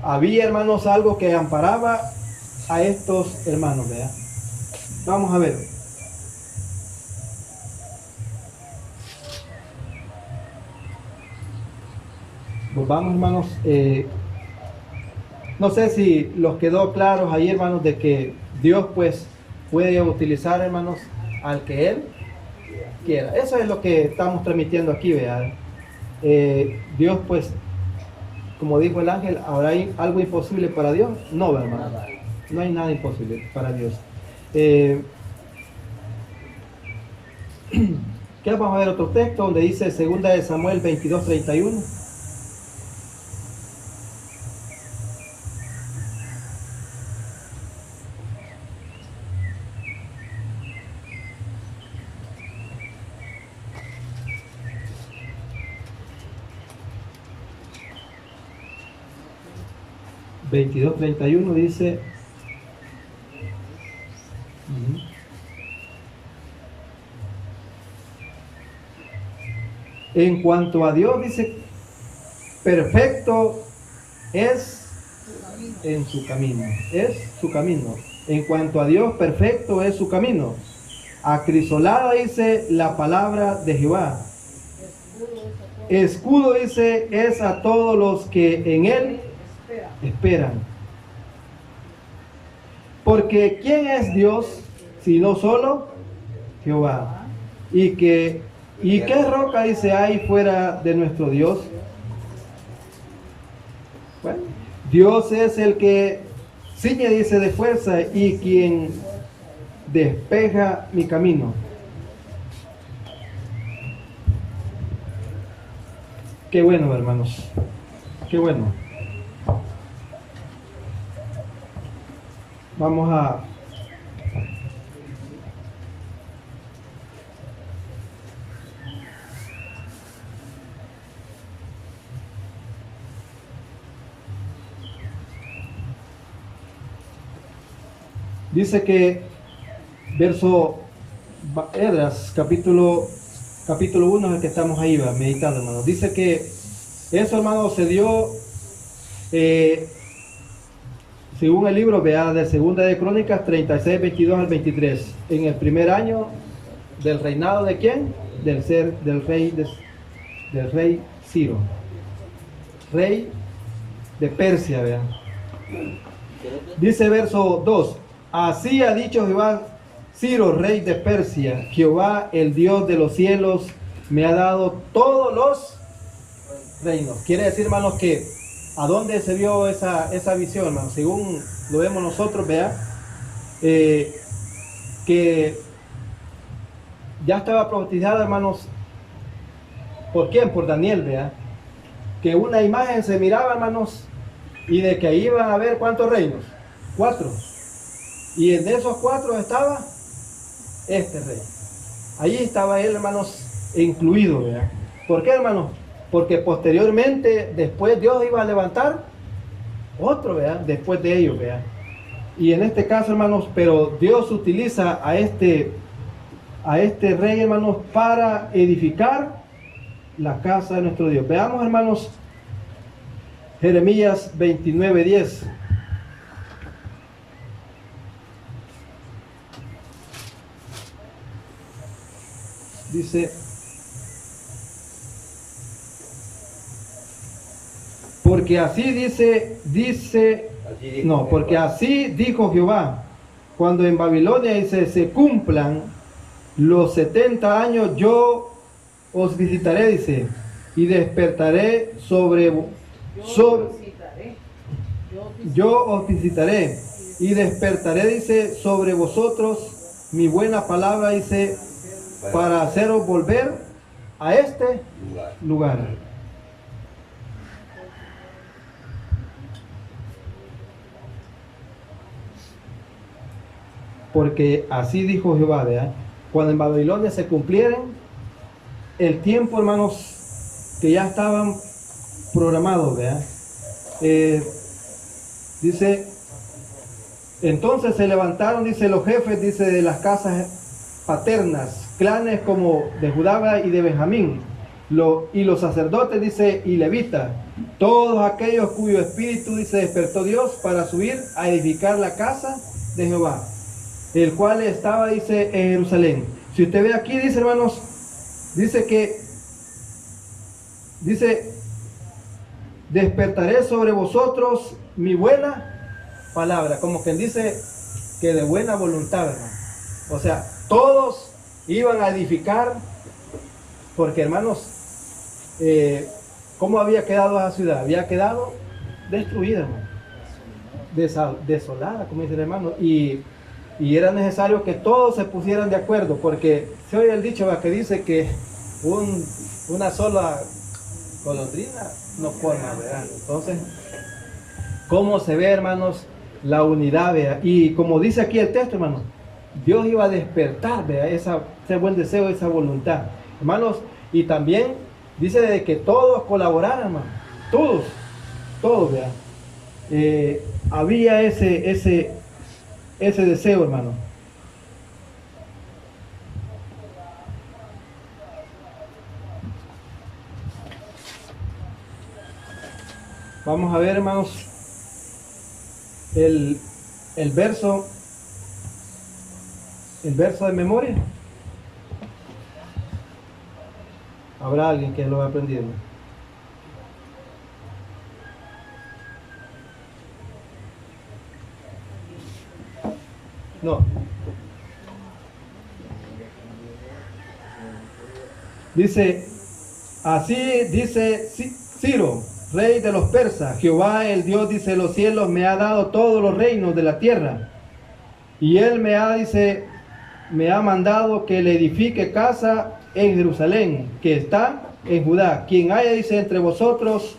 había, hermanos, algo que amparaba a estos hermanos, ¿verdad? Vamos a ver. Pues vamos, hermanos, no sé si los quedó claros ahí, hermanos, de que Dios pues puede utilizar, hermanos, al que Él quiera. Eso es lo que estamos transmitiendo aquí, ¿verdad? Dios pues, como dijo el ángel, ¿habrá algo imposible para Dios? No, hermano, no hay nada imposible para Dios. ¿Qué? Vamos a ver otro texto donde dice 2 Samuel 22:31. Dice, en cuanto a Dios, dice, perfecto es en su camino, es su camino. En cuanto a Dios, perfecto es su camino. Acrisolada, dice, la palabra de Jehová. Escudo, dice, es a todos los que en él esperan. Porque ¿quién es Dios sino solo Jehová? ¿Y qué roca, dice, hay fuera de nuestro Dios? Bueno, Dios es el que ciñe, dice, de fuerza, y quien despeja mi camino. Qué bueno, hermanos, qué bueno. Vamos a dice que verso Esdras, capítulo 1 es el que estamos ahí meditando, hermanos. Dice que eso, hermanos, se dio según el libro, vea, de Segunda de Crónicas 36, 22 al 23, en el primer año del reinado de ¿quién? Del rey Ciro, rey de Persia, vea. Dice verso 2, así ha dicho Jehová, Ciro, rey de Persia, Jehová, el Dios de los cielos, me ha dado todos los reinos. Quiere decir, hermanos, que ¿a dónde se vio esa visión, hermanos? Según lo vemos nosotros, vea, que ya estaba profetizado, hermanos, ¿por quién? Por Daniel, vea, que una imagen se miraba, hermanos, y de que iban a haber ¿cuántos reinos? 4. Y en esos 4 estaba este rey. Allí estaba él, hermanos, incluido, ¿verdad? ¿Por qué, hermanos? Porque posteriormente, después Dios iba a levantar otro, ¿verdad? Después de ellos, ¿verdad? Y en este caso, hermanos, pero Dios utiliza a este rey, hermanos, para edificar la casa de nuestro Dios. Veamos, hermanos, Jeremías 29:10. Dice, porque así porque así dijo Jehová, cuando en Babilonia dice, se cumplan los 70 años, yo os visitaré, dice, y despertaré yo os visitaré y despertaré, dice, sobre vosotros mi buena palabra, dice, para haceros volver a este lugar. Porque así dijo Jehová, ¿verdad? Cuando en Babilonia se cumplieran el tiempo, hermanos, que ya estaban programados, ¿verdad? Dice, entonces se levantaron, dice, los jefes, dice, de las casas paternas, clanes como de Judá y de Benjamín, y los sacerdotes, dice, y levitas, todos aquellos cuyo espíritu, dice, despertó Dios para subir a edificar la casa de Jehová, el cual estaba, dice, en Jerusalén. Si usted ve aquí, dice, hermanos, dice, despertaré sobre vosotros mi buena palabra, como quien dice que de buena voluntad, hermano. O sea, todos iban a edificar, porque, hermanos, ¿cómo había quedado esa ciudad? Había quedado destruida, hermano, desolada, como dice el hermano, y era necesario que todos se pusieran de acuerdo, porque se oye el dicho que dice que una sola golondrina no forma, ¿verdad? Entonces, ¿cómo se ve, hermanos, la unidad, ¿verdad? Y como dice aquí el texto, hermanos, Dios iba a despertar, ¿verdad? Ese buen deseo, esa voluntad, hermanos, y también dice de que todos colaboraran, hermanos, todos, ¿verdad? Había ese deseo, hermano. Vamos a ver, hermanos, el verso de memoria. Habrá alguien que lo va aprendiendo. No. Dice, así dice Ciro, rey de los persas, Jehová el Dios, dice, de los cielos, me ha dado todos los reinos de la tierra, y él me ha mandado que le edifique casa en Jerusalén, que está en Judá. Quien haya, dice, entre vosotros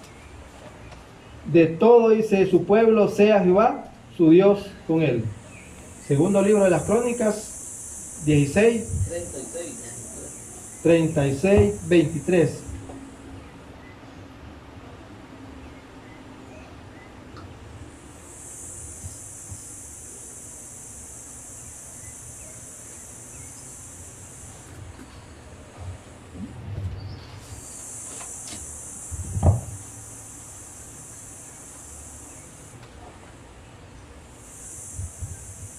de todo, dice, su pueblo, sea Jehová su Dios con él. Segundo libro de las Crónicas, 36, 23.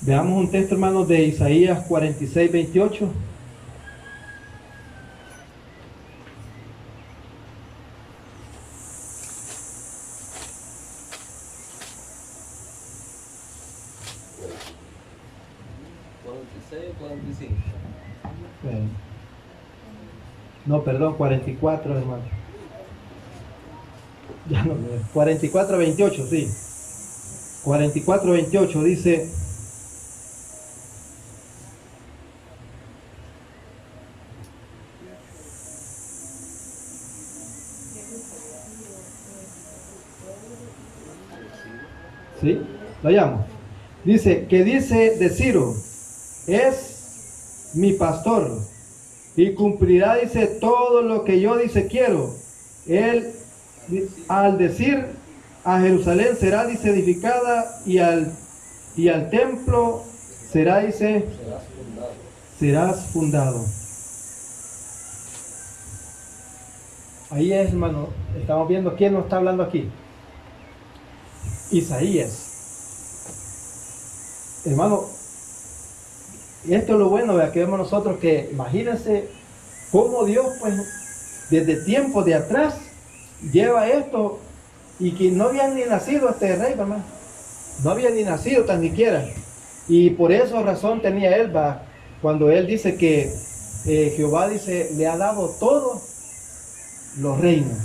Veamos un texto, hermanos, de Isaías 46, 28. 46 o 45. No, perdón, 44, hermano. Ya no, 44, 28, sí. 44, 28 dice: ¿sí? Lo llamo. Dice, que dice de Ciro: es mi pastor y cumplirá, dice, todo lo que yo, dice, quiero. Él, al decir a Jerusalén será, dice, edificada, y al templo será, dice, serás fundado. Ahí es, hermano, estamos viendo quién nos está hablando aquí. Isaías. Hermano, y esto es lo bueno, vea, que vemos nosotros, que imagínense cómo Dios, pues, desde tiempos de atrás lleva esto, y que no había ni nacido este rey, hermano. No había ni nacido tan siquiera. Y por esa razón tenía él, va, cuando él dice que Jehová, dice, le ha dado todos los reinos.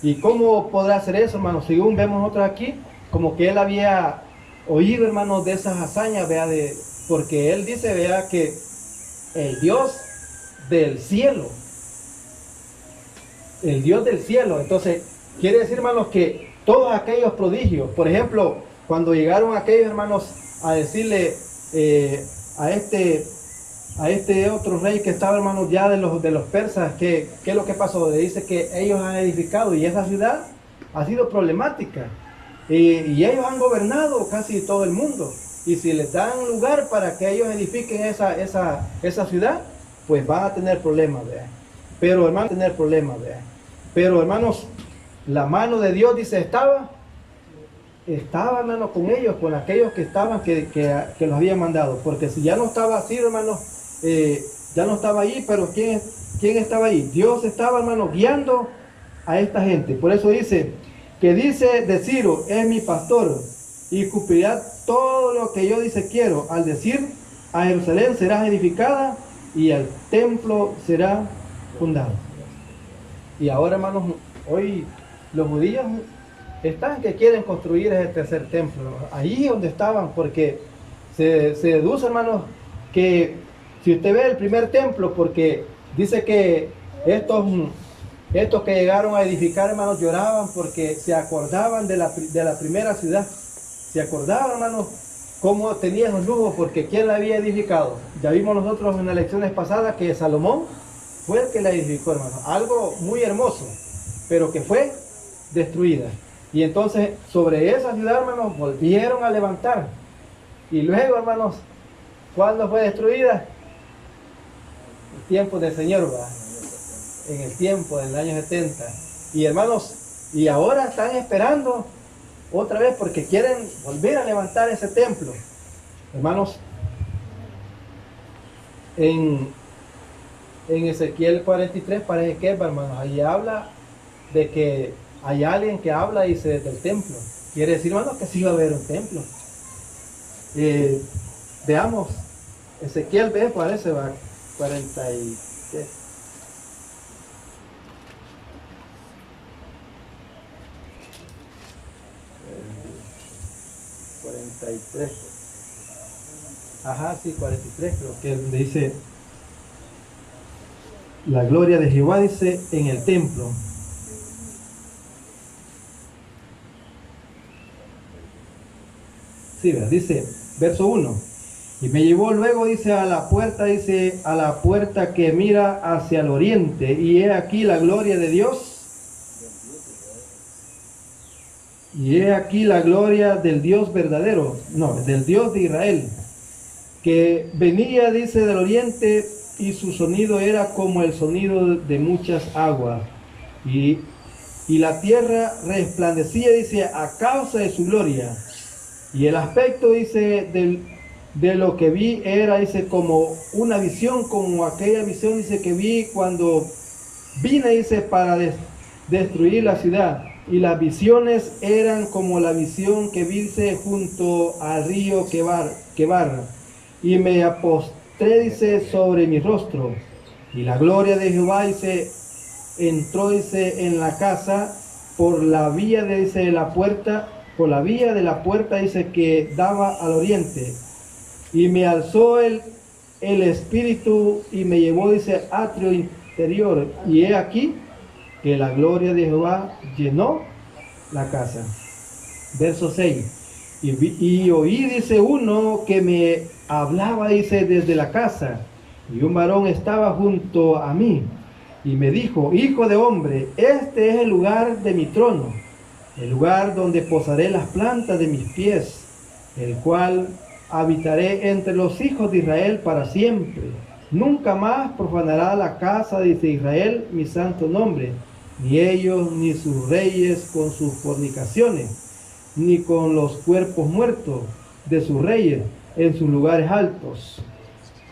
¿Y cómo podrá hacer eso, hermano? Según vemos nosotros aquí, como que él había oído, hermano, de esas hazañas, vea, porque él dice, vea, que el Dios del cielo, entonces quiere decir, hermanos, que todos aquellos prodigios, por ejemplo, cuando llegaron aquellos hermanos a decirle a este otro rey que estaba, hermanos, ya de los persas, ¿qué es lo que pasó? Le dice que ellos han edificado, y esa ciudad ha sido problemática. Y ellos han gobernado casi todo el mundo. Y si les dan lugar para que ellos edifiquen esa ciudad, pues van a tener problemas, ¿verdad? Pero, hermanos, la mano de Dios, dice, estaba, hermano, con ellos, con aquellos que estaban, que los habían mandado. Porque si ya no estaba así, hermano, ya no estaba ahí, pero ¿quién estaba ahí? Dios estaba, hermano, guiando a esta gente. Por eso dice, que dice de Ciro, es mi pastor, y cumplirá todo lo que yo, dice, quiero. Al decir, a Jerusalén será edificada, y el templo será fundado. Y ahora, hermanos, hoy los judíos están que quieren construir ese tercer templo, ¿no? Ahí donde estaban, porque se deduce, hermanos, que si usted ve el primer templo, porque dice que estos que llegaron a edificar, hermanos, lloraban porque se acordaban de la primera ciudad. Se acordaban, hermanos, cómo tenían los lujos, porque ¿quién la había edificado? Ya vimos nosotros en las lecciones pasadas que Salomón fue el que la edificó, hermanos. Algo muy hermoso, pero que fue destruida. Y entonces sobre esa ciudad, hermanos, volvieron a levantar. Y luego, hermanos, ¿cuándo fue destruida? El tiempo del Señor, va. En el tiempo del año 70. Y hermanos, y ahora están esperando otra vez porque quieren volver a levantar ese templo. Hermanos, en Ezequiel 43 parece que, hermanos, ahí habla de que hay alguien que habla, dice, del templo. Quiere decir, hermanos, que sí va a haber un templo. Veamos, Ezequiel, parece, va, 43. Ajá, sí, 43, creo que dice, la gloria de Jehová, dice, en el templo. Sí, dice, verso 1. Y me llevó luego, dice, a la puerta, dice, a la puerta que mira hacia el oriente, y he aquí la gloria de Dios. Y he aquí la gloria del Dios verdadero, no, del Dios de Israel, que venía, dice, del oriente, y su sonido era como el sonido de muchas aguas. Y la tierra resplandecía, dice, a causa de su gloria. Y el aspecto, dice, de lo que vi era, dice, como una visión, como aquella visión, dice, que vi cuando vine, dice, para destruir la ciudad. Y las visiones eran como la visión que vi, dice, junto al río Quebar. Y me postré, dice, sobre mi rostro. Y la gloria de Jehová, dice, entró, dice, en la casa por la vía de, dice, la puerta, por la vía de la puerta, dice, que daba al oriente. Y me alzó el espíritu y me llevó, dice, atrio interior. Y he aquí que la gloria de Jehová llenó la casa. Verso 6. Y oí, dice, uno que me hablaba, dice, desde la casa. Y un varón estaba junto a mí. Y me dijo: hijo de hombre, este es el lugar de mi trono, el lugar donde posaré las plantas de mis pies, el cual habitaré entre los hijos de Israel para siempre. Nunca más profanará la casa de Israel mi santo nombre, ni ellos ni sus reyes con sus fornicaciones, ni con los cuerpos muertos de sus reyes en sus lugares altos.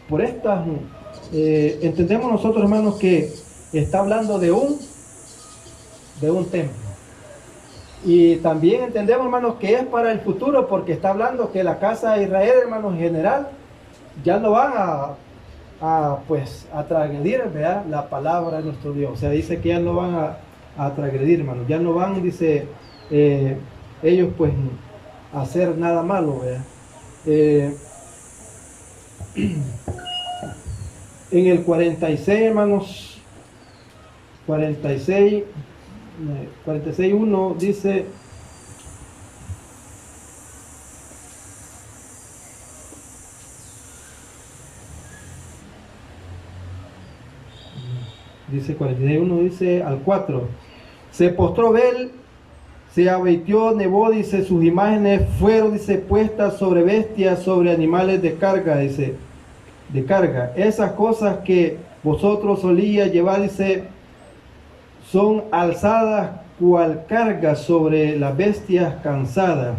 Por estas, entendemos nosotros, hermanos, que está hablando de un templo. Y también entendemos, hermanos, que es para el futuro, porque está hablando que la casa de Israel, hermanos, en general, ya no van a transgredir, ¿verdad?, la palabra de nuestro Dios. O sea, dice que ya no van a transgredir, hermanos. Ya no van, dice, ellos pues a hacer nada malo, ¿verdad? En el 46, hermanos, 46:1 dice: dice 46:1, dice al 4: se postró Bel, se abaitió Nebo, dice, sus imágenes fueron, dice, puestas sobre bestias, sobre animales de carga, dice, de carga. Esas cosas que vosotros solíais llevar, dice, son alzadas cual carga sobre las bestias cansadas.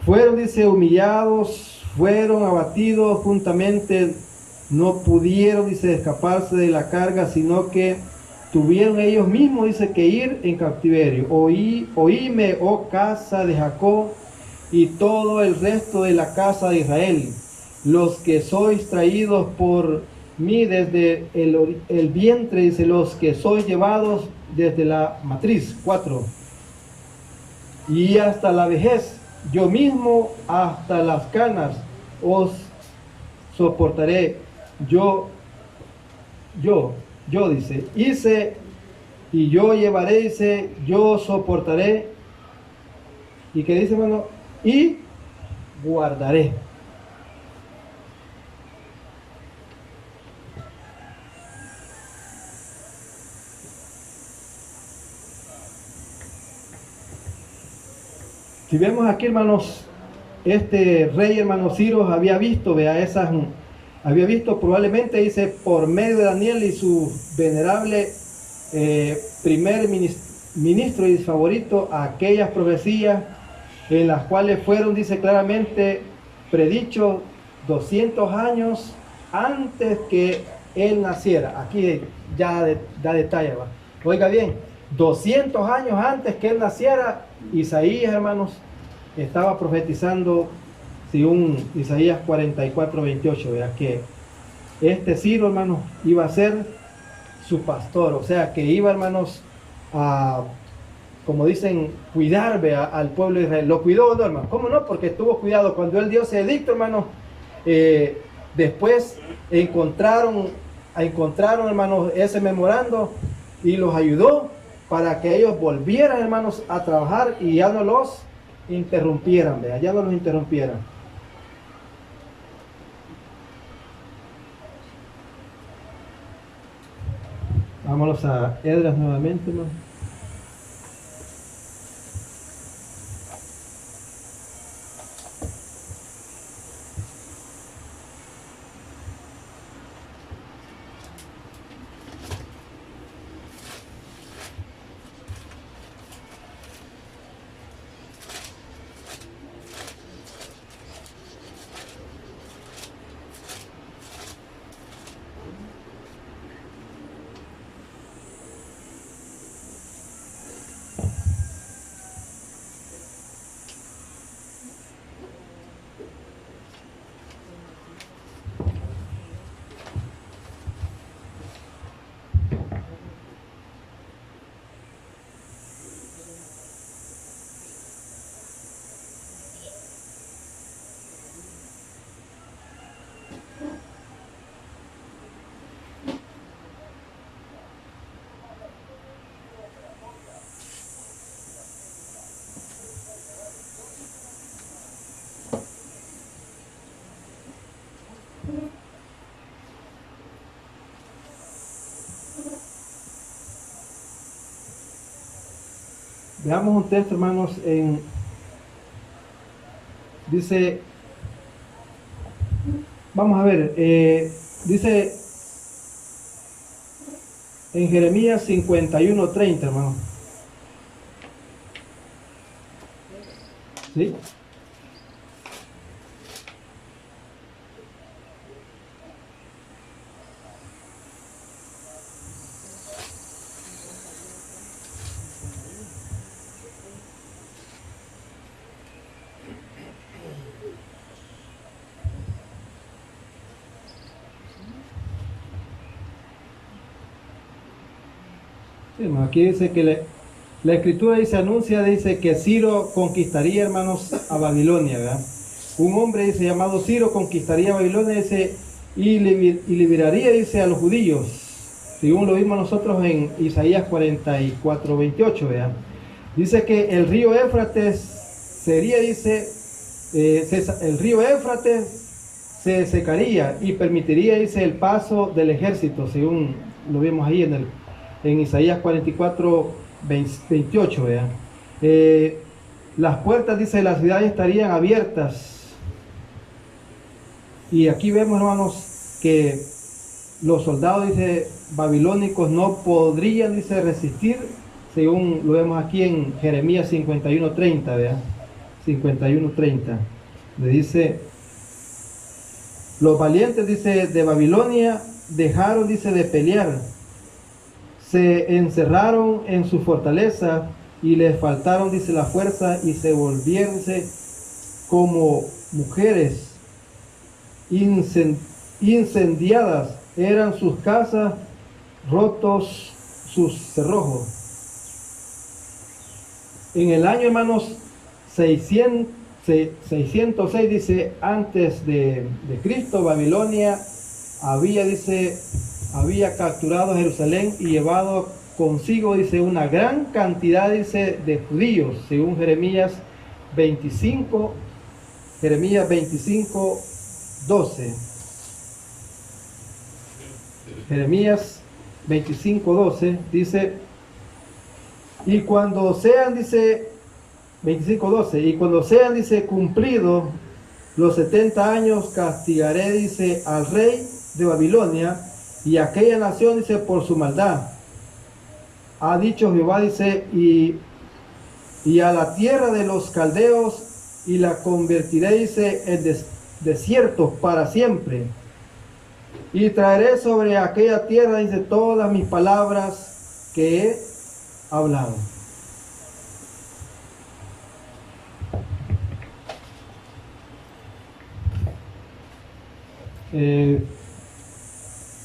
Fueron, dice, humillados, fueron abatidos juntamente, no pudieron, dice, escaparse de la carga, sino que tuvieron ellos mismos, dice, que ir en cautiverio. Oíme, oh casa de Jacob, y todo el resto de la casa de Israel, los que sois traídos por mí desde el vientre, dice, los que sois llevados desde la matriz. 4. Y hasta la vejez, yo mismo hasta las canas os soportaré. Yo, dice, hice y yo llevaré, dice, yo soportaré. ¿Y qué dice, hermano? Y guardaré. Si vemos aquí, hermanos, este rey, hermano Ciro, había visto, había visto probablemente, dice, por medio de Daniel y su venerable primer ministro y favorito, aquellas profecías en las cuales fueron, dice, claramente predichos 200 años antes que él naciera. Aquí ya da detalle, ¿va? Oiga bien, 200 años antes que él naciera, Isaías, hermanos, estaba profetizando, según Isaías 44:28, ¿verdad?, que este Ciro, hermanos, iba a ser su pastor, o sea, que iba, hermanos, a, como dicen, cuidar, ¿verdad?, al pueblo de Israel. ¿Lo cuidó, no, hermano? ¿Cómo no? Porque tuvo cuidado. Cuando él dio ese edicto, hermanos, después encontraron, hermanos, ese memorando y los ayudó para que ellos volvieran, hermanos, a trabajar y ya no los interrumpieran, ¿verdad? Ya no los interrumpieran. Vámonos a Esdras nuevamente, hermano. Veamos un texto, hermanos, dice, vamos a ver, dice en Jeremías 51:30, hermano. ¿Sí? Sí, hermano, aquí dice que la escritura dice, dice que Ciro conquistaría, hermanos, a Babilonia, ¿verdad? Un hombre, dice, llamado Ciro conquistaría a Babilonia, dice, y liberaría, dice, a los judíos, según lo vimos nosotros en Isaías 44:28, ¿verdad? Dice que el río Éufrates sería, dice, el río Éufrates se secaría y permitiría, dice, el paso del ejército, según lo vimos ahí en Isaías 44:28, ¿verdad? Las puertas, dice, de la ciudad estarían abiertas. Y aquí vemos, hermanos, que los soldados, dice, babilónicos no podrían, dice, resistir, según lo vemos aquí en Jeremías 51:30, ¿verdad? 51:30. Le dice, los valientes, dice, de Babilonia dejaron, dice, de pelear. Se encerraron en su fortaleza y les faltaron, dice, la fuerza y se volvieron, dice, como mujeres incendiadas. Eran sus casas, rotos sus cerrojos. En el año, hermanos, 606, dice, antes de Cristo, Babilonia había capturado Jerusalén y llevado consigo, dice, una gran cantidad, dice, de judíos, según Jeremías 25:12. Jeremías 25:12 dice, y cuando sean, dice, 25:12, y cuando sean, dice, cumplidos los 70 años, castigaré, dice, al rey de Babilonia y aquella nación, dice, por su maldad. Ha dicho Jehová, dice, y a la tierra de los caldeos y la convertiré, dice, en desierto para siempre. Y traeré sobre aquella tierra, dice, todas mis palabras que he hablado.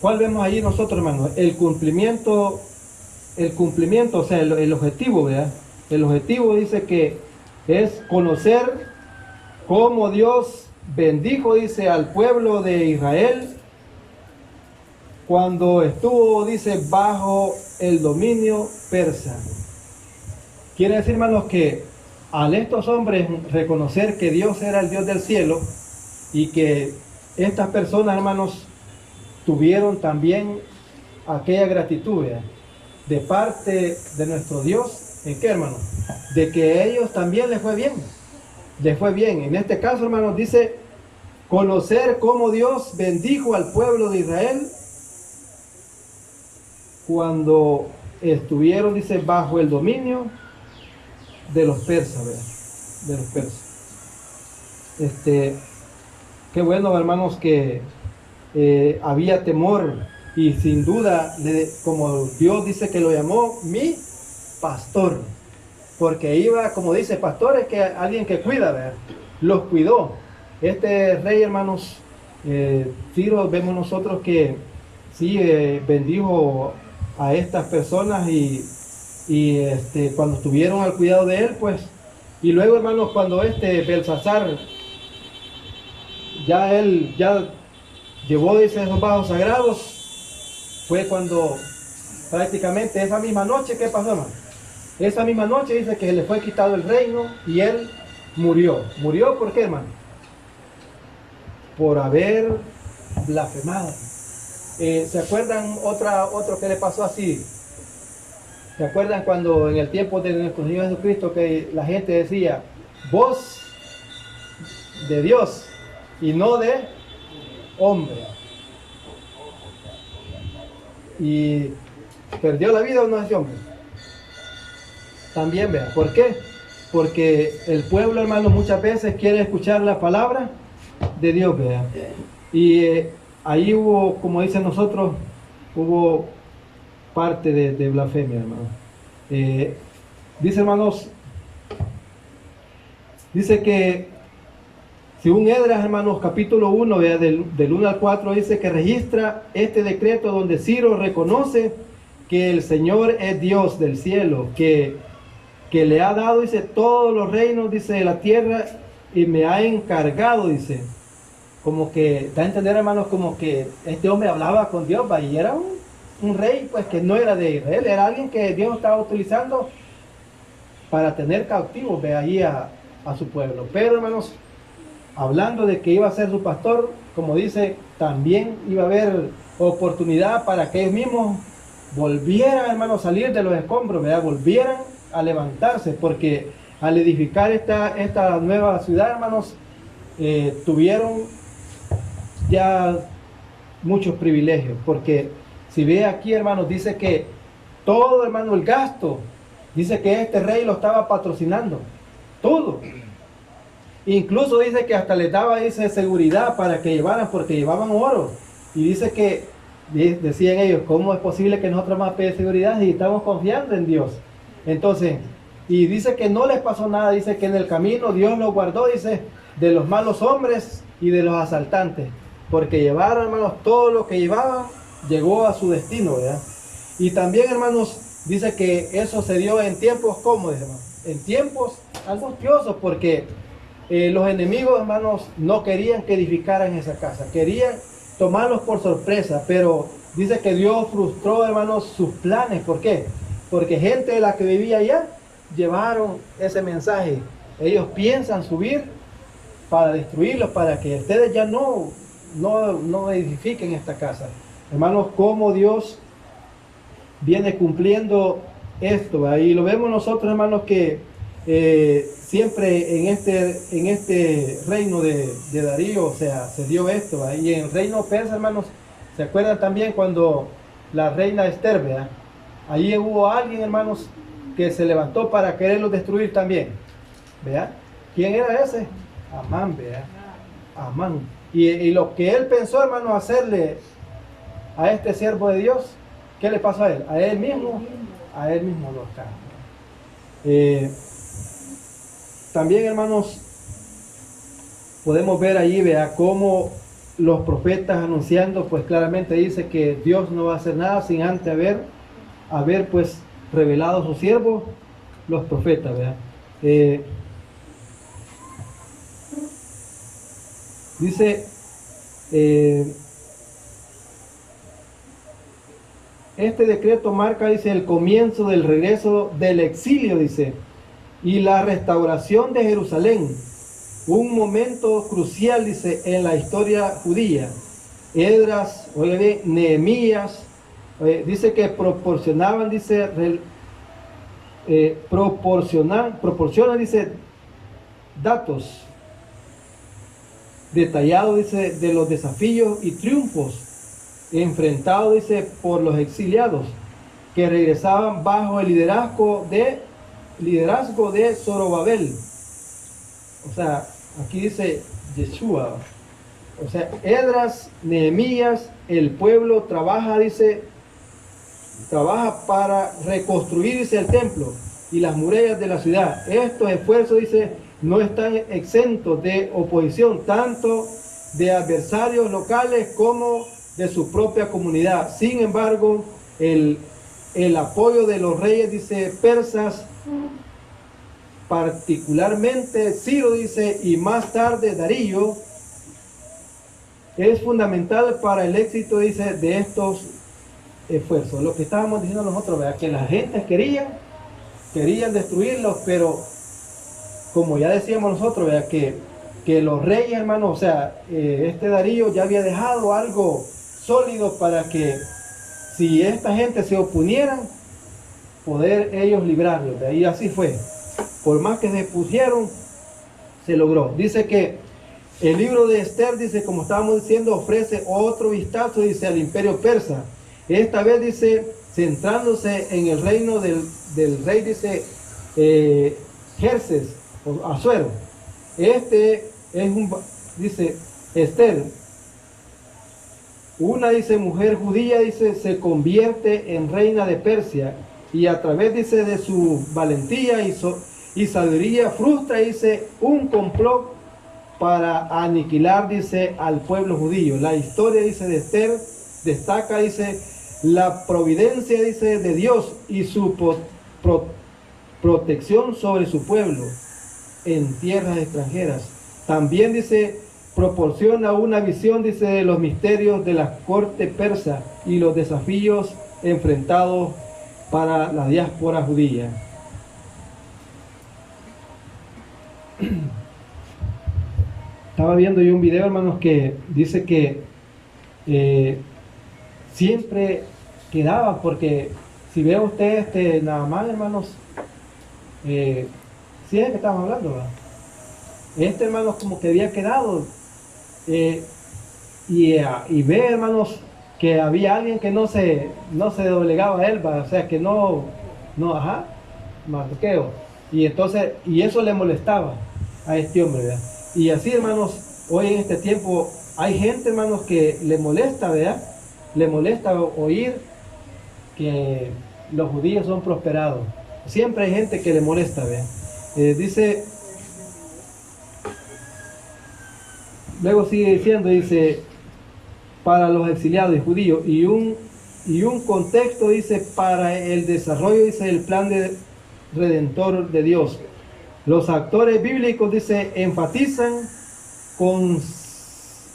¿Cuál vemos allí nosotros, hermanos? El cumplimiento, o sea, el objetivo, ¿verdad? El objetivo dice que es conocer cómo Dios bendijo, dice, al pueblo de Israel cuando estuvo, dice, bajo el dominio persa. Quiere decir, hermanos, que al estos hombres reconocer que Dios era el Dios del cielo y que estas personas, hermanos, tuvieron también aquella gratitud, ¿verdad?, de parte de nuestro Dios. ¿En qué, hermanos? De que a ellos también les fue bien. Les fue bien. En este caso, hermanos, dice, conocer cómo Dios bendijo al pueblo de Israel cuando estuvieron, dice, bajo el dominio de los persas, ¿verdad? De los persas. Qué bueno, hermanos, que había temor y sin duda, como Dios dice que lo llamó, mi pastor, porque iba, como dice, pastor es que alguien que cuida, ¿verdad? Los cuidó. Este rey, hermanos, Ciro, vemos nosotros que sí bendijo a estas personas y cuando estuvieron al cuidado de él, pues, y luego, hermanos, cuando Belsasar ya llevó, dice, esos vasos sagrados, fue cuando prácticamente esa misma noche, ¿qué pasó, hermano? Esa misma noche dice que le fue quitado el reino y él murió. ¿Murió por qué, hermano? Por haber blasfemado. ¿Se acuerdan otro que le pasó así? ¿Se acuerdan cuando en el tiempo de nuestro Señor Jesucristo que la gente decía, voz de Dios y no de hombre? Y perdió la vida uno ese hombre. También, vean, ¿por qué? Porque el pueblo, hermano, muchas veces quiere escuchar la palabra de Dios, vean. Y ahí hubo, como dicen nosotros, hubo parte de blasfemia, hermano. Dice, hermanos, dice que según Esdras, hermanos, capítulo 1, del 1 al 4, dice que registra este decreto donde Ciro reconoce que el Señor es Dios del cielo, que le ha dado, dice, todos los reinos, dice, de la tierra, y me ha encargado, dice. Como que, da a entender, hermanos, como que este hombre hablaba con Dios, y era un rey, pues, que no era de Israel, era alguien que Dios estaba utilizando para tener cautivos, ahí a su pueblo. Pero, hermanos, hablando de que iba a ser su pastor, como dice, también iba a haber oportunidad para que ellos mismos volvieran, hermanos, a salir de los escombros, volvieran a levantarse, porque al edificar esta nueva ciudad, hermanos, tuvieron ya muchos privilegios, porque si ve aquí, hermanos, dice que todo, hermano, el gasto, dice que este rey lo estaba patrocinando, todo. Incluso dice que hasta les daba, dice, seguridad para que llevaran, porque llevaban oro. Y dice que, decían ellos, ¿cómo es posible que nosotros más pedimos seguridad si estamos confiando en Dios? Entonces, y dice que no les pasó nada, dice que en el camino Dios los guardó, dice, de los malos hombres y de los asaltantes, porque llevaron, hermanos, todo lo que llevaban, llegó a su destino, ¿verdad? Y también, hermanos, dice que eso se dio en tiempos cómodos, hermanos, en tiempos angustiosos, porque los enemigos, hermanos, no querían que edificaran esa casa, querían tomarlos por sorpresa, pero dice que Dios frustró, hermanos, sus planes. ¿Por qué? Porque gente de la que vivía allá llevaron ese mensaje. Ellos piensan subir para destruirlos, para que ustedes ya no edifiquen esta casa. Hermanos, cómo Dios viene cumpliendo esto, ¿verdad? Y lo vemos nosotros, hermanos, que siempre en este reino de Darío, o sea, se dio esto, ¿verdad? Y en el reino persa, hermanos, ¿se acuerdan también cuando la reina Esther, ¿verdad? Allí hubo alguien, hermanos, que se levantó para quererlos destruir también, ¿verdad? ¿Quién era ese? Amán, ¿verdad? Amán. Y lo que él pensó, hermanos, hacerle a este siervo de Dios, ¿qué le pasó a él? A él mismo lo está. También, hermanos, podemos ver allí, vea, cómo los profetas anunciando, pues claramente dice que Dios no va a hacer nada sin antes haber pues revelado a sus siervos, los profetas, vea. Dice, este decreto marca, dice, el comienzo del regreso del exilio, dice, y la restauración de Jerusalén, un momento crucial, dice, en la historia judía. Esdras, oiga bien, Nehemías, dice que proporcionaban, dice, proporcionan, dice, datos detallados, dice, de los desafíos y triunfos enfrentados, dice, por los exiliados que regresaban bajo el liderazgo de Zorobabel. O sea, aquí dice Yeshua. O sea, Esdras, Nehemías, el pueblo trabaja, dice, trabaja para reconstruir, dice, el templo y las murallas de la ciudad. Estos esfuerzos, dice, no están exentos de oposición, tanto de adversarios locales como de su propia comunidad. Sin embargo, el apoyo de los reyes, dice, persas, particularmente Ciro, dice, y más tarde Darío, es fundamental para el éxito, dice, de estos esfuerzos. Lo que estábamos diciendo nosotros, ¿verdad? Que la gente querían destruirlos, pero como ya decíamos nosotros, ¿verdad? Que los reyes, hermanos, o sea, este Darío ya había dejado algo sólido para que si esta gente se oponieran, poder ellos librarlos. De ahí así fue. Por más que se pusieron, se logró. Dice que el libro de Esther, dice, como estábamos diciendo, ofrece otro vistazo, dice, al imperio persa. Esta vez, dice, centrándose en el reino del rey, dice, Jerjes o Asuero. Este es dice, Esther, una, dice, mujer judía, dice, se convierte en reina de Persia y a través, dice, de su valentía y sabiduría frustra, dice, un complot para aniquilar, dice, al pueblo judío. La historia, dice, de Esther destaca, dice, la providencia, dice, de Dios y su protección sobre su pueblo en tierras extranjeras. También, dice, proporciona una visión, dice, de los misterios de la corte persa y los desafíos enfrentados para la diáspora judía. Estaba viendo yo un video, hermanos, que dice que siempre quedaba, porque si ve usted nada más, hermanos, sí es que estamos hablando, ¿verdad? Hermanos, como que había quedado y ve, hermanos, que había alguien que no se doblegaba a él, ¿verdad? O sea, que marqueo, y entonces, y eso le molestaba a este hombre, ¿verdad? Y así, hermanos, hoy en este tiempo hay gente, hermanos, que le molesta, ¿verdad? Le molesta oír que los judíos son prosperados. Siempre hay gente que le molesta, ¿verdad? Dice, luego sigue diciendo, dice, para los exiliados y judíos, y un contexto, dice, para el desarrollo, dice, del plan de redentor de Dios. Los actores bíblicos, dice, enfatizan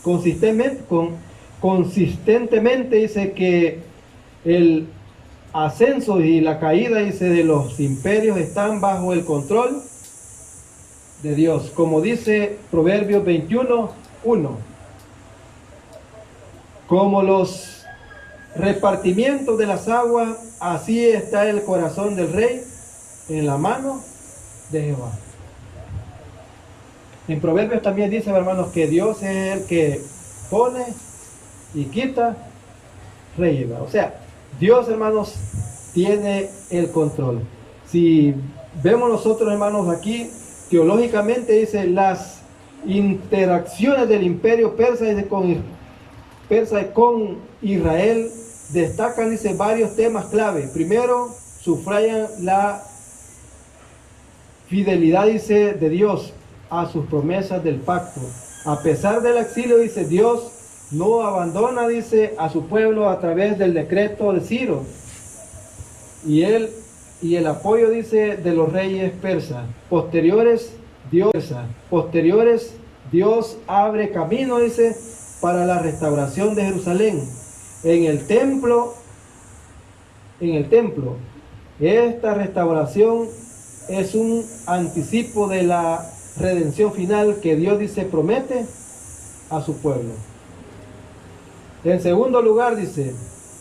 consistentemente, dice, que el ascenso y la caída, dice, de los imperios están bajo el control de Dios, como dice Proverbios 21:1. Como los repartimientos de las aguas, así está el corazón del rey en la mano de Jehová. En Proverbios también dice, hermanos, que Dios es el que pone y quita reyes. O sea, Dios, hermanos, tiene el control. Si vemos nosotros, hermanos, aquí, teológicamente, dice, las interacciones del imperio persa, dice, con Israel, destacan, dice, varios temas clave. Primero, subrayan la fidelidad, dice, de Dios a sus promesas del pacto. A pesar del exilio, dice, Dios no abandona, dice, a su pueblo a través del decreto de Ciro y el apoyo, dice, de los reyes persas. Posteriores, Dios abre camino, dice, para la restauración de Jerusalén. En el templo, esta restauración es un anticipo de la redención final que Dios, dice, promete a su pueblo. En segundo lugar, dice,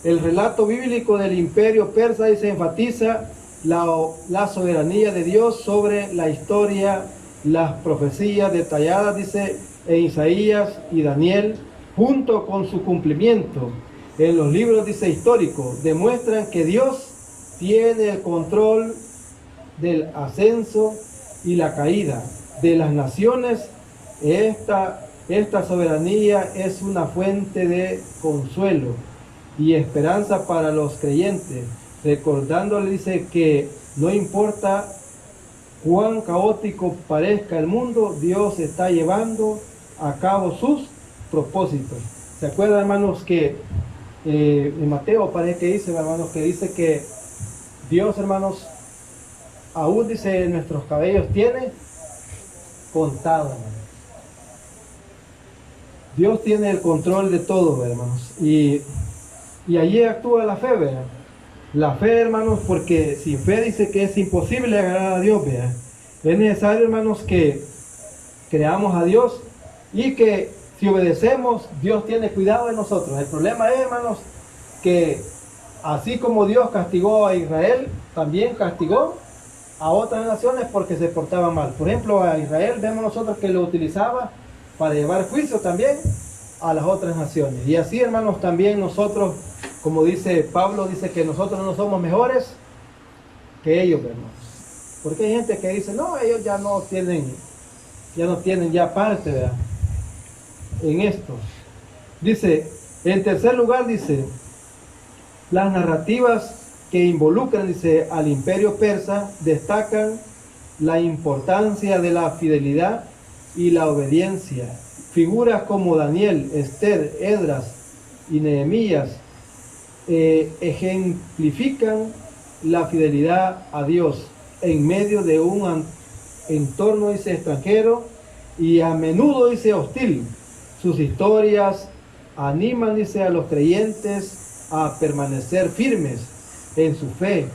el relato bíblico del imperio persa, dice, enfatiza la soberanía de Dios sobre la historia, las profecías detalladas, dice, en Isaías y Daniel, junto con su cumplimiento en los libros, dice, históricos, demuestran que Dios tiene el control del ascenso y la caída de las naciones. Esta soberanía es una fuente de consuelo y esperanza para los creyentes, recordándole, dice, que no importa cuán caótico parezca el mundo, Dios está llevando a cabo sus propósitos. ¿Se acuerdan, hermanos, que en Mateo parece que dice, hermanos, que dice que Dios, hermanos, aún, dice, nuestros cabellos tiene contado, hermanos? Dios tiene el control de todo, hermanos, y allí actúa la fe, ¿verdad? La fe, hermanos, porque sin fe dice que es imposible agradar a Dios, ¿verdad? Es necesario, hermanos, que creamos a Dios y que si obedecemos, Dios tiene cuidado de nosotros. El problema es, hermanos, que así como Dios castigó a Israel, también castigó a otras naciones porque se portaban mal. Por ejemplo, a Israel vemos nosotros que lo utilizaba para llevar juicio también a las otras naciones. Y así, hermanos, también nosotros, como dice Pablo, dice que nosotros no somos mejores que ellos, hermanos. Porque hay gente que dice, no, ellos ya no tienen ya parte, ¿verdad?, en esto. Dice, en tercer lugar, dice, las narrativas que involucran, dice, al imperio persa destacan la importancia de la fidelidad y la obediencia. Figuras como Daniel, Esther, Esdras y Nehemías ejemplifican la fidelidad a Dios en medio de un entorno, dice, extranjero y a menudo, dice, hostil. Sus historias animan, dice, a los creyentes a permanecer firmes en su fe,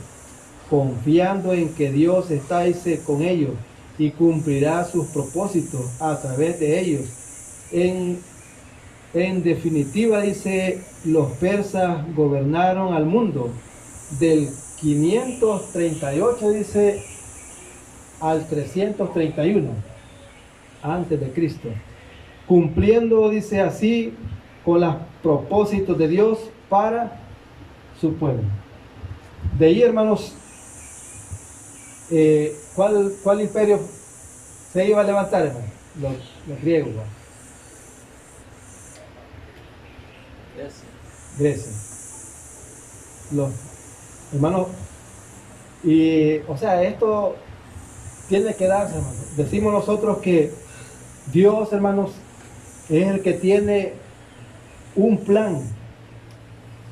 confiando en que Dios está, dice, con ellos y cumplirá sus propósitos a través de ellos. En definitiva, dice, los persas gobernaron al mundo del 538, dice, al 331 antes de Cristo, cumpliendo, dice, así con los propósitos de Dios para su pueblo. De ahí, hermanos, ¿cuál imperio se iba a levantar, hermano? Los griegos, ¿no? Grecia. Los hermanos, y o sea, esto tiene que darse, hermanos. Decimos nosotros que Dios, hermanos, es el que tiene un plan.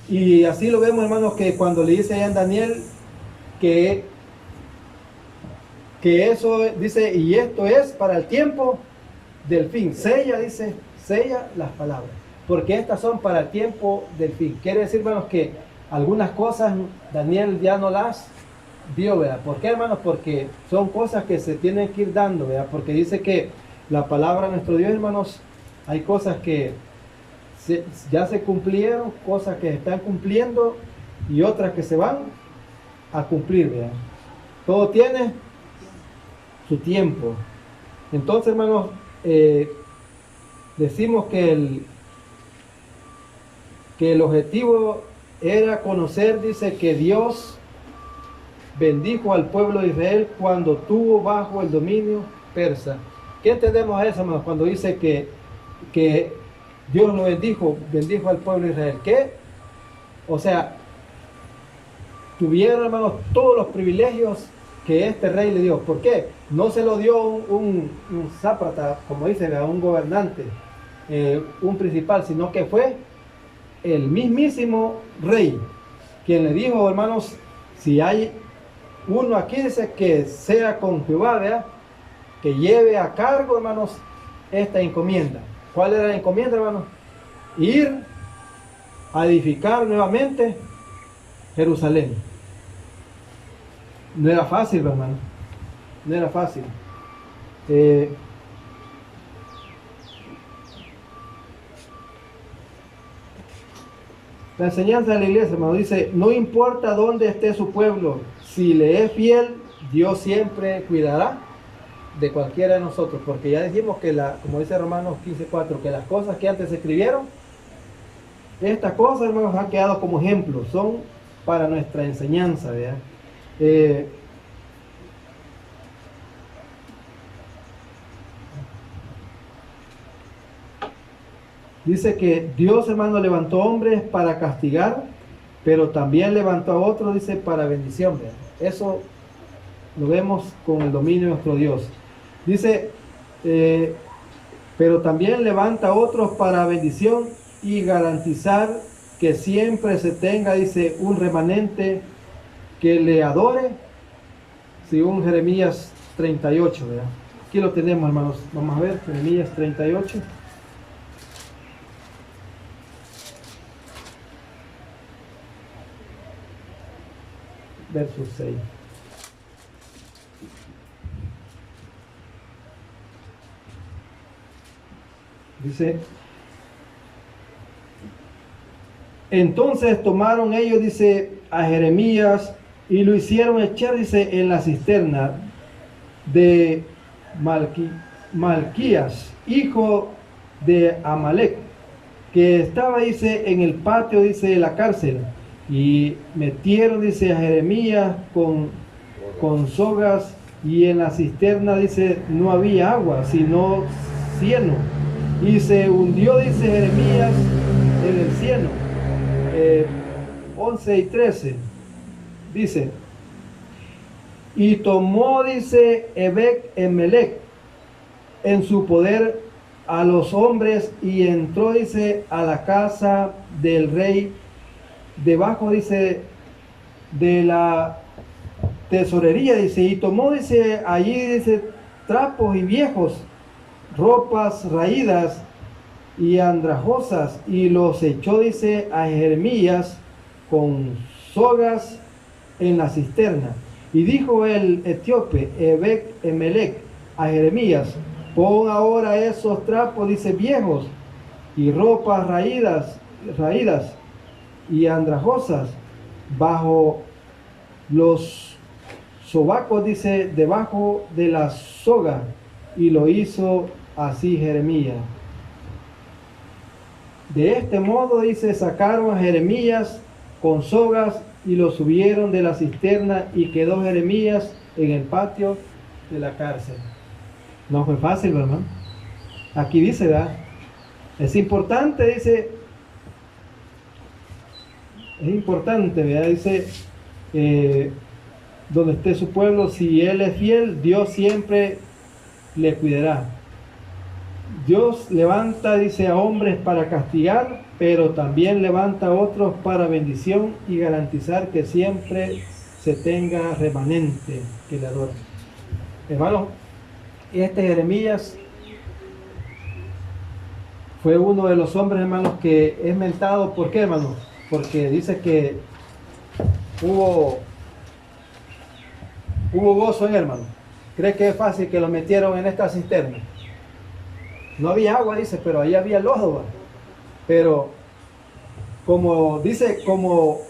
Y así lo vemos, hermanos, que cuando le dice allá en Daniel que eso, dice, y esto es para el tiempo del fin. Sella, dice, sella las palabras, porque estas son para el tiempo del fin. Quiere decir, hermanos, que algunas cosas Daniel ya no las vio, ¿verdad? ¿Por qué, hermanos? Porque son cosas que se tienen que ir dando, ¿verdad? Porque dice que la palabra de nuestro Dios, hermanos, hay cosas que ya se cumplieron, cosas que se están cumpliendo y otras que se van a cumplir, ¿verdad? Todo tiene su tiempo. Entonces, hermanos, decimos que el objetivo era conocer, dice, que Dios bendijo al pueblo de Israel cuando tuvo bajo el dominio persa. ¿Qué entendemos a eso, hermanos? Cuando dice que Dios lo bendijo al pueblo de Israel. ¿Qué? O sea, tuvieron, hermanos, todos los privilegios que este rey le dio. ¿Por qué? No se lo dio un zápata, como dice, a un gobernante, un principal, sino que fue el mismísimo rey quien le dijo, hermanos, si hay uno aquí, dice, que sea con Jehová, ¿verdad?, que lleve a cargo, hermanos, esta encomienda. ¿Cuál era la encomienda, hermanos? Ir a edificar nuevamente Jerusalén. No era fácil, hermano. No era fácil. La enseñanza de la iglesia, hermano, dice, no importa dónde esté su pueblo, si le es fiel, Dios siempre cuidará de cualquiera de nosotros, porque ya dijimos que, como dice Romanos 15:4, que las cosas que antes se escribieron, estas cosas, hermanos, han quedado como ejemplos, son para nuestra enseñanza, ¿verdad? Dice que Dios, hermano, levantó hombres para castigar, pero también levantó a otros, dice, para bendición, ¿verdad? Eso lo vemos con el dominio de nuestro Dios. Dice, pero también levanta a otros para bendición y garantizar que siempre se tenga, dice, un remanente que le adore, según Jeremías 38, ¿verdad? Aquí lo tenemos, hermanos. Vamos a ver, Jeremías 38. Verso 6. Dice, Entonces tomaron ellos, dice, a Jeremías y lo hicieron echar, dice, en la cisterna de Malquías, hijo de Amalek, que estaba, dice, en el patio, dice, de la cárcel. Y metieron, dice, a Jeremías con sogas, y en la cisterna, dice, no había agua, sino cieno. Y se hundió, dice, Jeremías en el cieno. 11 y 13 dice, y tomó, dice, Ebed-Melech en su poder a los hombres, y entró, dice, a la casa del rey, debajo, dice, de la tesorería, dice, y tomó, dice, allí, dice, trapos y viejos, ropas raídas y andrajosas, y los echó, dice, a Jeremías con sogas en la cisterna. Y dijo el etíope Ebed-Melech a Jeremías, pon ahora esos trapos, dice, viejos, y ropas raídas y andrajosas bajo los sobacos, dice, debajo de la soga. Y lo hizo así Jeremías. De este modo, dice, sacaron a Jeremías con sogas y lo subieron de la cisterna, y quedó Jeremías en el patio de la cárcel. No fue fácil, ¿verdad? Aquí dice, ¿verdad? Es importante, dice, es importante, ¿verdad? Dice, donde esté su pueblo, si él es fiel, Dios siempre le cuidará. Dios levanta, dice, a hombres para castigar, pero también levanta a otros para bendición y garantizar que siempre se tenga remanente que le adore. Hermanos, este Jeremías fue uno de los hombres, hermanos, que es mentado. ¿Por qué, hermanos? Porque dice que hubo gozo en él, hermano. ¿Cree que es fácil que lo metieron en esta cisterna? No había agua, dice, pero ahí había lodo, ¿va? Pero como dice, como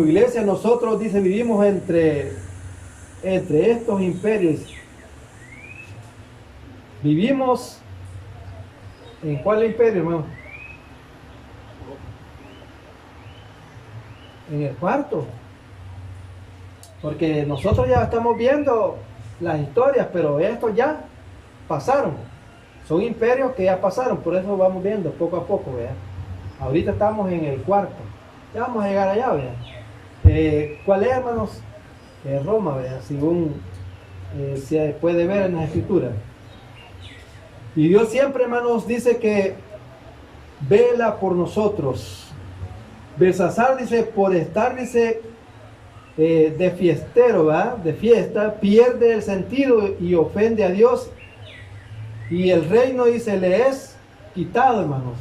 iglesia nosotros, dice, vivimos entre estos imperios. Vivimos ¿en cuál imperio, hermano? En el cuarto. Porque nosotros ya estamos viendo las historias, pero estos ya pasaron. Son imperios que ya pasaron, por eso vamos viendo poco a poco, ¿verdad? Ahorita estamos en el cuarto. Ya vamos a llegar allá, ¿verdad? ¿Cuál es, hermanos? Roma, ¿verdad? Según se puede ver en las escrituras. Y Dios siempre, hermanos, dice que vela por nosotros. Belsasar, dice, por estar, dice, de fiestero, ¿verdad? De fiesta, pierde el sentido y ofende a Dios. Y el reino, dice, le es quitado, hermanos.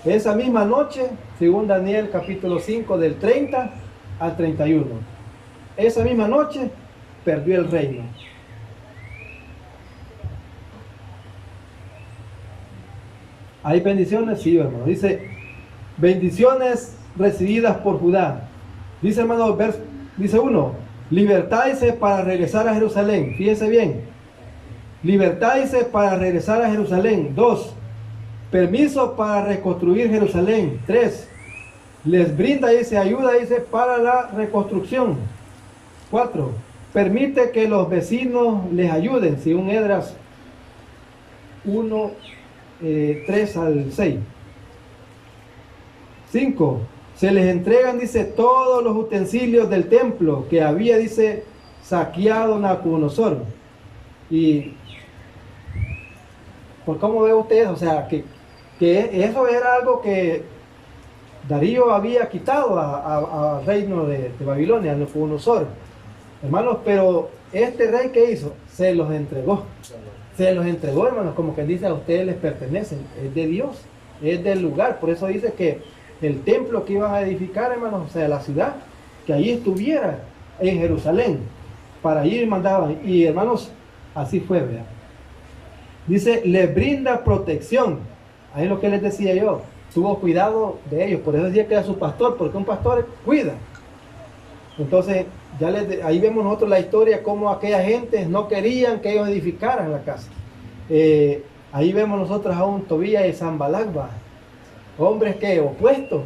Esa misma noche, según Daniel capítulo 5, del 30 al 31. Esa misma noche perdió el reino. ¿Hay bendiciones? Sí, hermano. Dice, bendiciones recibidas por Judá. Dice, hermano, dice uno, libertad, dice, para regresar a Jerusalén. Fíjese bien. Libertad, dice, para regresar a Jerusalén. 2. Permiso para reconstruir Jerusalén. 3. Les brinda, dice, ayuda, dice, para la reconstrucción. 4. Permite que los vecinos les ayuden, según Esdras 1, 3 al 6. 5. Se les entregan, dice, todos los utensilios del templo que había, dice, saqueado Nabucodonosor. Y por cómo ve usted, o sea, que eso era algo que Darío había quitado al reino de Babilonia, a Nabucodonosor. Hermanos, pero este rey, ¿qué hizo? Se los entregó. Se los entregó, hermanos, como que dice, a ustedes les pertenecen. Es de Dios, es del lugar. Por eso dice que el templo que iban a edificar, hermanos, o sea, la ciudad, que allí estuviera en Jerusalén. Para allí mandaban. Y, hermanos, así fue, ¿verdad? Dice, les brinda protección. Ahí es lo que les decía yo. tuvo cuidado de ellos. Por eso decía que era su pastor, porque un pastor cuida. Entonces, ahí vemos nosotros la historia, cómo aquella gente no querían que ellos edificaran la casa. Ahí vemos nosotros a un Tobías y Sanbalat, hombres que opuestos.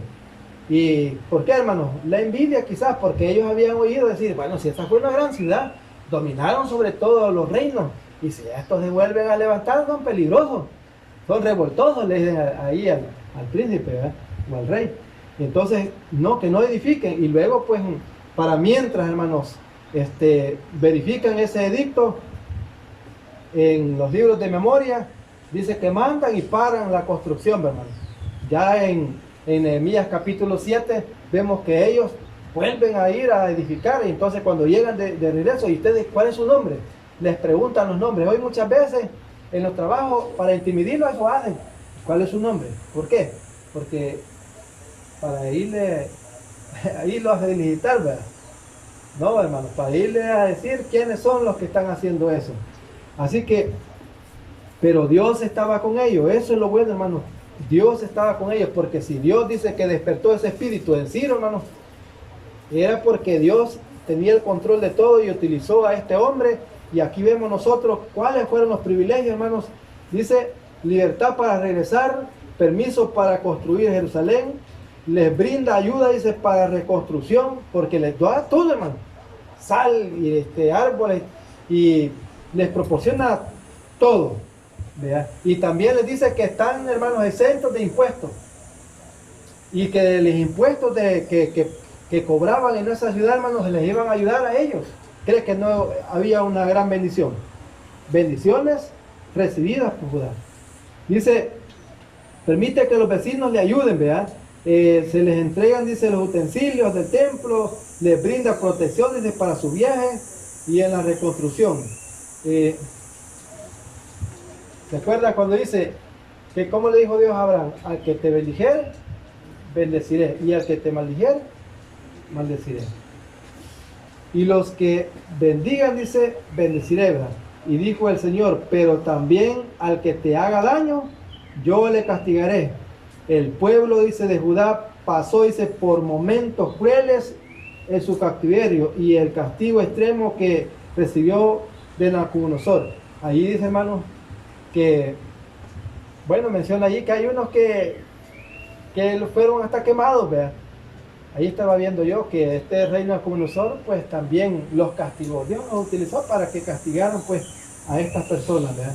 ¿Y por qué, hermanos? La envidia quizás, porque ellos habían oído decir, bueno, si esta fue una gran ciudad, dominaron sobre todos los reinos, y si estos se vuelven a levantar, son peligrosos, son revoltosos, le dicen ahí al príncipe, ¿verdad? O al rey. Y entonces, no, que no edifiquen, y luego pues, para mientras, hermanos, verifican ese edicto, en los libros de memoria, dice que mandan y paran la construcción, hermanos. Ya en Nehemías capítulo 7 vemos que ellos vuelven a ir a edificar, y entonces cuando llegan de regreso, ¿y ustedes cuál es su nombre? Les preguntan los nombres. Hoy muchas veces en los trabajos, para intimidarlos, eso hacen. ¿Cuál es su nombre? ¿Por qué? Porque para irlos a felicitar, ¿verdad? No, hermanos, para irle a decir quiénes son los que están haciendo eso. Así que, pero Dios estaba con ellos. Eso es lo bueno, hermanos. Dios estaba con ellos, porque si Dios dice que despertó ese espíritu en Ciro, hermanos, era porque Dios tenía el control de todo y utilizó a este hombre. Y aquí vemos nosotros cuáles fueron los privilegios, hermanos. Dice, libertad para regresar, permiso para construir Jerusalén, les brinda ayuda, dice, para reconstrucción, porque les da todo, hermano, sal y árboles, y les proporciona todo, ¿verdad? Y también les dice que están, hermanos, exentos de impuestos, y que los impuestos que cobraban en esa ciudad, hermanos, les iban a ayudar a ellos. ¿Cree que no había una gran bendición? Bendiciones recibidas por Judá. Dice, permite que los vecinos le ayuden, ¿verdad? Se les entregan, dice, los utensilios del templo, les brinda protección, dice, para su viaje y en la reconstrucción. ¿Se acuerda cuando dice que cómo le dijo Dios a Abraham? Al que te bendijere, bendeciré, y al que te maldijere, maldeciré. Y los que bendigan, dice, bendeciré, ¿verdad? Y dijo el Señor, pero también al que te haga daño, yo le castigaré. El pueblo, dice, de Judá pasó, dice, por momentos crueles en su cautiverio y el castigo extremo que recibió de Nabucodonosor. Ahí dice, hermanos, que, bueno, menciona allí que hay unos que fueron hasta quemados, ¿verdad? Ahí estaba viendo yo que este rey Nabucodonosor, pues también los castigó. Dios los utilizó para que castigaran, pues, a estas personas, ¿verdad?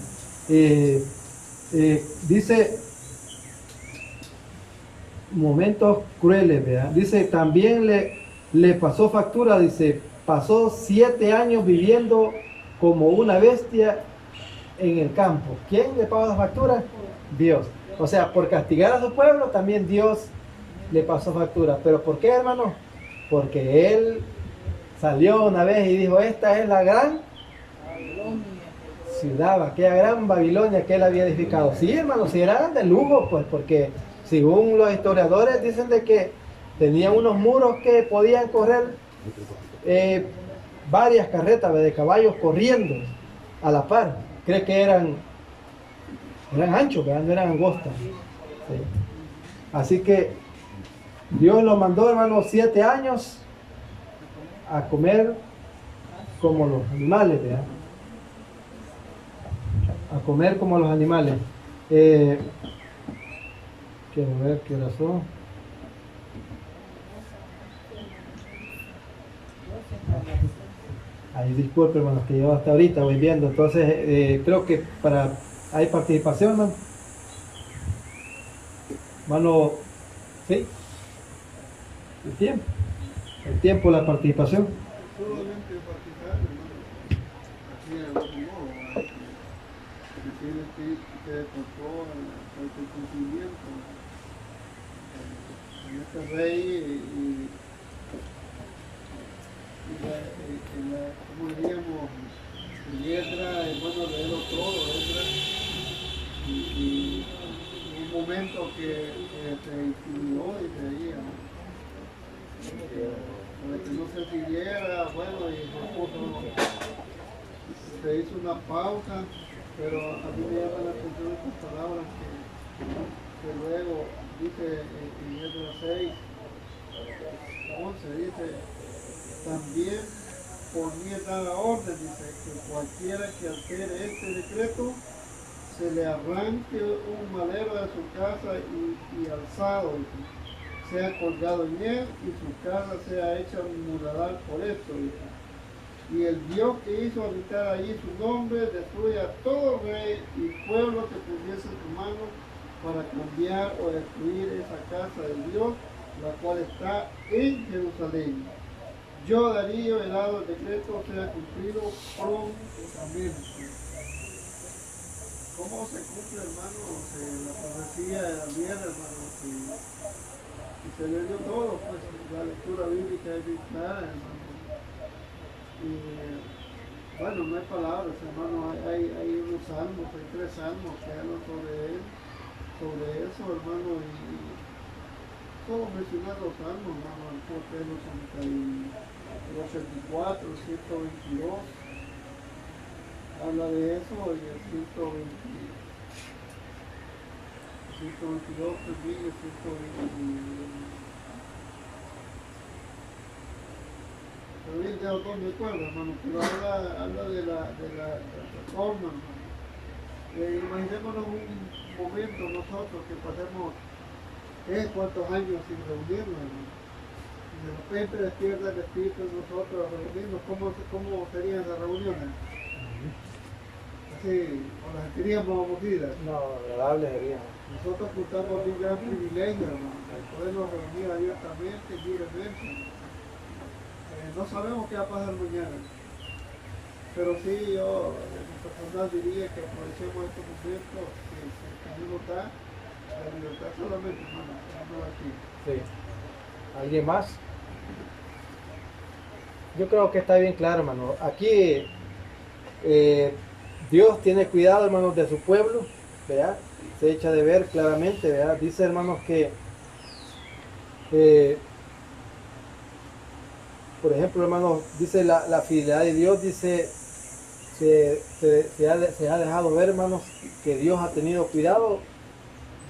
Dice, momentos crueles, ¿verdad? Dice, también le pasó factura, dice, pasó 7 años viviendo como una bestia en el campo. ¿Quién le pagó la factura? Dios. O sea, por castigar a su pueblo, también Dios le pasó factura. ¿Pero por qué, hermano? Porque él salió una vez y dijo, esta es la gran ciudad, aquella gran Babilonia que él había edificado. Sí, hermano, si eran de lujo, pues, porque según los historiadores dicen de que tenían unos muros que podían correr varias carretas de caballos corriendo a la par. Cree que eran anchos, ¿verdad? No eran angostas. Sí. Así que Dios los mandó, hermanos, 7 años a comer como los animales, ¿verdad? A comer como los animales. Quiero ver qué horas son. Ay, disculpe, hermanos, que yo hasta ahorita voy viendo. Entonces, creo que hay participación, hermano. Hermano, ¿sí? El tiempo, la participación. Solamente participar, así de otro modo, decirle que contó el cumplimiento en este rey como diríamos, letra, es bueno leerlo todo, letra, y un momento que se intimidó y creía, ¿no? Para que no se siguiera, bueno, y se hizo una pausa, pero a mí me llama la atención estas palabras que luego dice en Esdras 6, 11, dice, también ponía dada orden, dice, que cualquiera que altere este decreto, se le arranque un madero de su casa y alzado, dice, sea colgado en él y su casa sea hecha muladar por esto, dice. Y el Dios que hizo habitar allí su nombre, destruya a todo rey y pueblo que pusiese su mano para cambiar o destruir esa casa de Dios, la cual está en Jerusalén. Yo, Darío, he dado el decreto, sea cumplido prontamente. ¿Cómo se cumple, hermanos, la profecía de Daniel, hermanos? Y se le dio todo, pues, la lectura bíblica es bien clara, hermanos. Y bueno, no hay palabras, hermano, hay unos salmos, hay 3 salmos que hablan sobre eso, hermano, y solo mencionar los salmos, hermano, el 84, el 122, habla de eso, y el 122 también, el 120. Pero bien, ya no me acuerdo, hermano, pero habla de la reforma, hermano. Imaginémonos un momento nosotros que pasemos cuántos años sin reunirnos, hermano. Y de repente despierta el Espíritu en nosotros a reunirnos. ¿Cómo serían las reuniones? Así, o las sentiríamos aburridas. No, agradable sería. Nosotros contamos un gran privilegio, hermano, el podernos reunir abiertamente, libremente. No sabemos qué va a pasar mañana, pero sí yo en lo personal diría que aprovechemos estos momentos que uno da, la libertad solamente, hermano, aquí. Sí. ¿Alguien más? Yo creo que está bien claro, hermano. Aquí Dios tiene cuidado, hermanos, de su pueblo, ¿verdad? Se echa de ver claramente, ¿verdad? Dice, hermanos, que por ejemplo, hermanos, dice la fidelidad de Dios, dice, se ha dejado ver, hermanos, que Dios ha tenido cuidado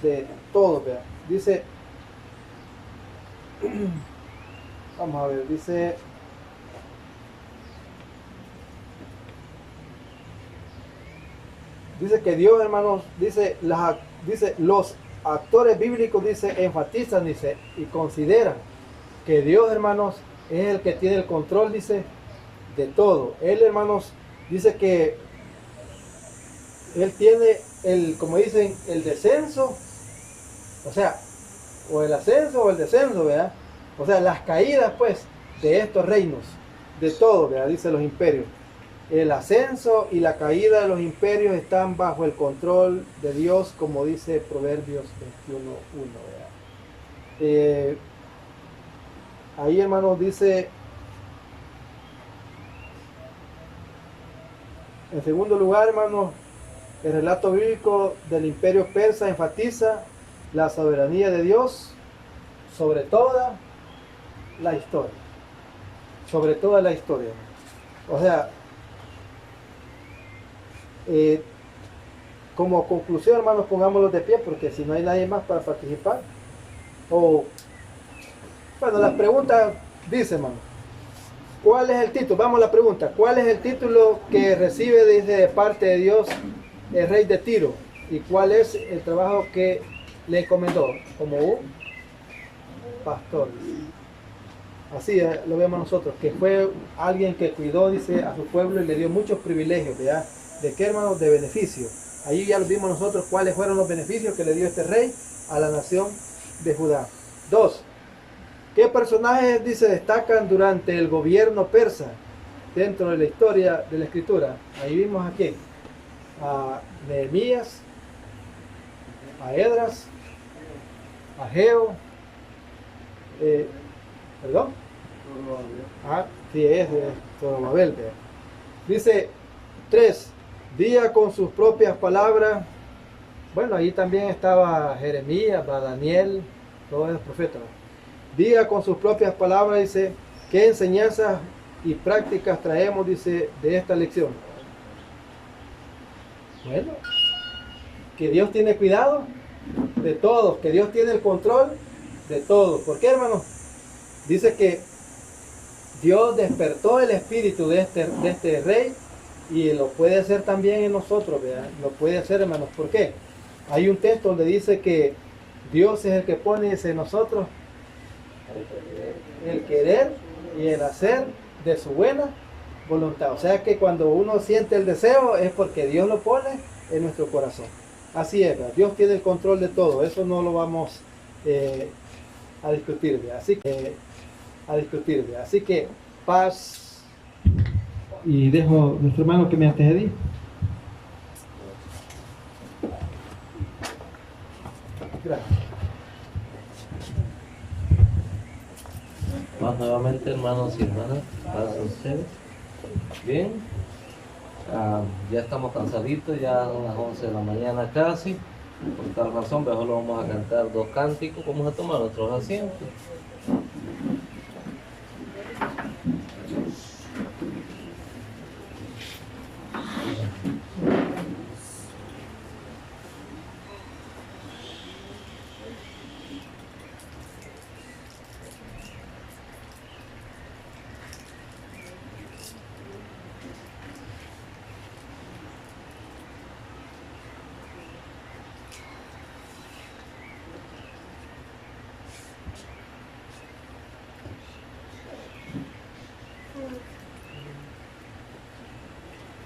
de todo, ¿verdad? Dice, vamos a ver, dice, que Dios, hermanos, dice los actores bíblicos, dice, enfatizan, dice, y consideran que Dios, hermanos, es el que tiene el control, dice, de todo. Él, hermanos, dice que Él tiene como dicen, el descenso, o sea, o el ascenso o el descenso, ¿verdad? O sea, las caídas, pues, de estos reinos, de todo, ¿verdad? Dice los imperios. El ascenso y la caída de los imperios están bajo el control de Dios, como dice Proverbios 21:1, ¿verdad? Ahí, hermanos, dice, en segundo lugar, hermanos, el relato bíblico del imperio persa enfatiza la soberanía de Dios sobre toda la historia. Sobre toda la historia. O sea, como conclusión, hermanos, pongámoslo de pie, porque si no hay nadie más para participar. Bueno, la pregunta dice, hermano, ¿cuál es el título? Vamos a la pregunta. ¿Cuál es el título que recibe de parte de Dios el rey de Tiro? ¿Y cuál es el trabajo que le encomendó? Como un pastor. Así lo vemos nosotros, que fue alguien que cuidó, dice, a su pueblo y le dio muchos privilegios, ¿verdad? ¿De qué, hermanos? De beneficio. Ahí ya lo vimos nosotros cuáles fueron los beneficios que le dio este rey a la nación de Judá. 2. ¿Qué personajes, dice, destacan durante el gobierno persa dentro de la historia de la escritura? Ahí vimos aquí a Nehemías, a Esdras, a Ageo, ¿perdón? Sí, es Zorobabel. Dice 3, día con sus propias palabras. Bueno, ahí también estaba Jeremías, Daniel, todos los profetas. Diga con sus propias palabras, dice, ¿qué enseñanzas y prácticas traemos, dice, de esta lección? Bueno, que Dios tiene cuidado de todos, que Dios tiene el control de todo. ¿Por qué, hermanos? Dice que Dios despertó el espíritu de este rey y lo puede hacer también en nosotros, ¿verdad? Lo puede hacer, hermanos. ¿Por qué? Hay un texto donde dice que Dios es el que pone en nosotros el querer y el hacer de su buena voluntad. O sea que cuando uno siente el deseo es porque Dios lo pone en nuestro corazón. Así es, ¿verdad? Dios tiene el control de todo. Eso no lo vamos a discutir, ¿verdad? Así que paz. Y dejo a nuestro hermano que me antecedí. Gracias. Más nuevamente, hermanos y hermanas, para ustedes. Bien, ya estamos cansaditos, ya son las 11 de la mañana casi. Por tal razón, mejor lo vamos a cantar 2 cánticos. Vamos a tomar nuestros asientos.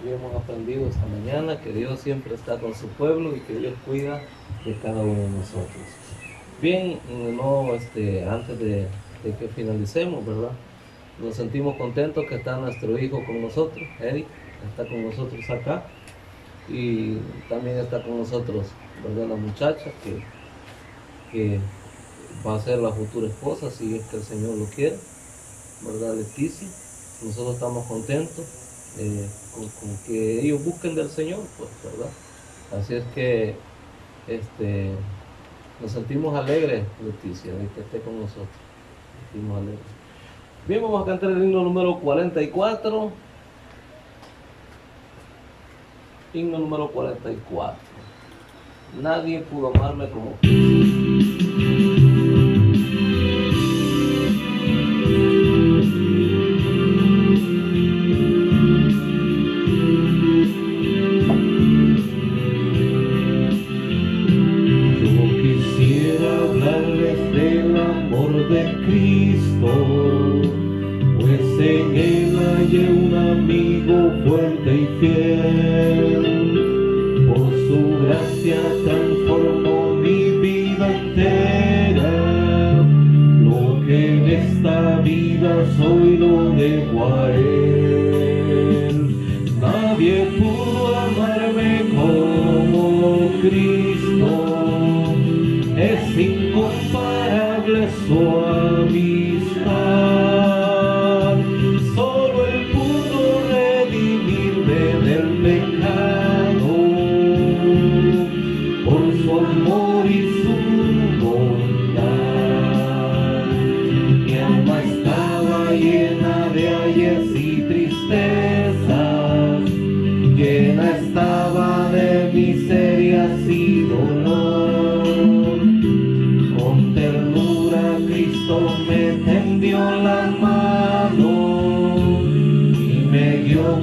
Y hemos aprendido esta mañana que Dios siempre está con su pueblo y que Dios cuida de cada uno de nosotros. Bien, no, antes de que finalicemos, ¿verdad? Nos sentimos contentos que está nuestro hijo con nosotros, Eric, está con nosotros acá. Y también está con nosotros, ¿verdad? La muchacha que va a ser la futura esposa, si es que el Señor lo quiere, ¿verdad? Leticia. Nosotros estamos contentos con que ellos busquen del Señor, pues, ¿verdad? Así es que nos sentimos alegres, Leticia, de que esté con nosotros. Nos sentimos alegres. Bien, vamos a cantar el himno número 44. Himno número 44. Nadie pudo amarme como fuerte y fiel, por su gracia transformó mi vida entera, lo que en esta vida soy lo dejo a él. Nadie pudo amarme como Cristo, es incomparable su amistad.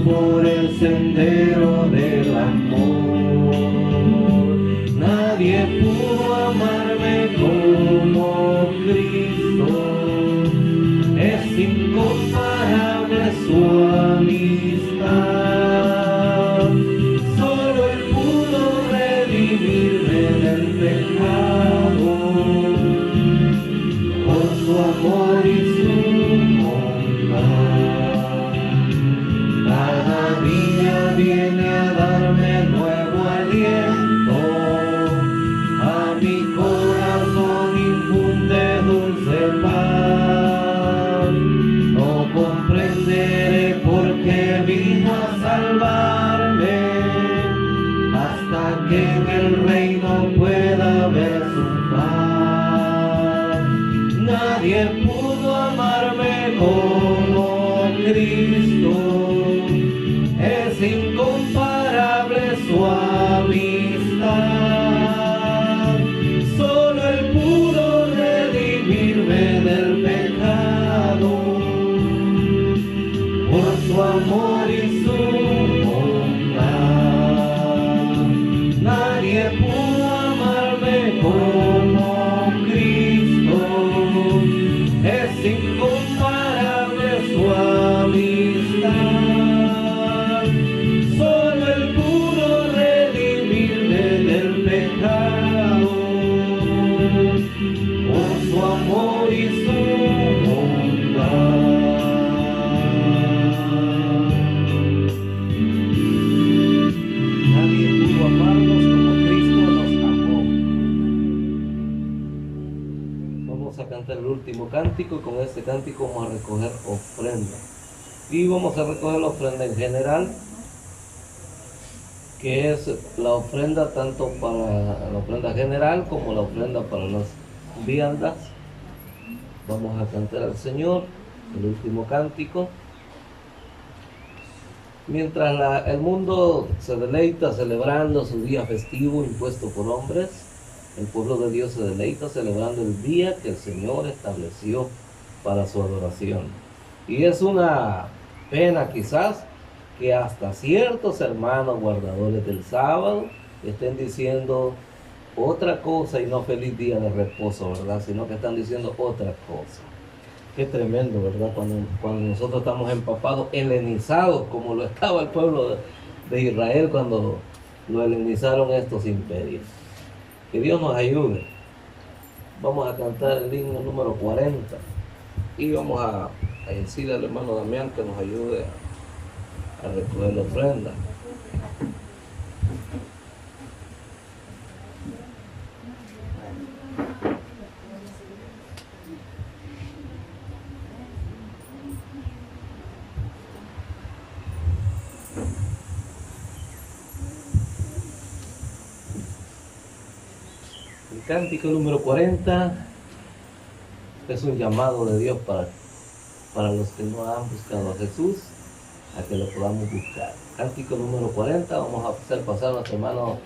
Por el sendero del amor, nadie pudo amarme como Cristo, es incomparable su amistad, solo Él pudo redimirme del pecado, por su amor y su bondad. Cada día viene a darme nuevo aliento, a mi corazón infunde dulce paz. No comprenderé por qué vino a salvarme, hasta que en el reino pueda ver su paz. Nadie pudo amarme como Cristo, es incomparable su amistad, su amor y su bondad. Nadie pudo amarme como Cristo, es incomparable su amistad. Solo Él pudo redimirme del pecado, por su amor y su bondad. Nadie pudo amarnos como Cristo nos amó. Vamos a cantar el último cántico, y con este cántico vamos a recoger ofrenda. Y vamos a recoger la ofrenda en general, que es la ofrenda tanto para la ofrenda general como la ofrenda para las viandas. Vamos a cantar al Señor el último cántico. Mientras el mundo se deleita celebrando su día festivo impuesto por hombres, el pueblo de Dios se deleita celebrando el día que el Señor estableció para su adoración. Y es una pena quizás que hasta ciertos hermanos guardadores del sábado estén diciendo otra cosa y no feliz día de reposo, ¿verdad? Sino que están diciendo otra cosa. Qué tremendo, ¿verdad? Cuando nosotros estamos empapados, helenizados, como lo estaba el pueblo de Israel cuando lo helenizaron estos imperios. Que Dios nos ayude. Vamos a cantar el himno número 40 y vamos a decirle al hermano Damián que nos ayude a recoger la ofrenda. El cántico número 40 es un llamado de Dios para los que no han buscado a Jesús, a que lo podamos buscar. Cántico número 40, vamos a hacer pasar a nuestro hermano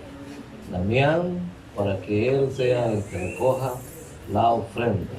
Damián para que él sea el que recoja la ofrenda.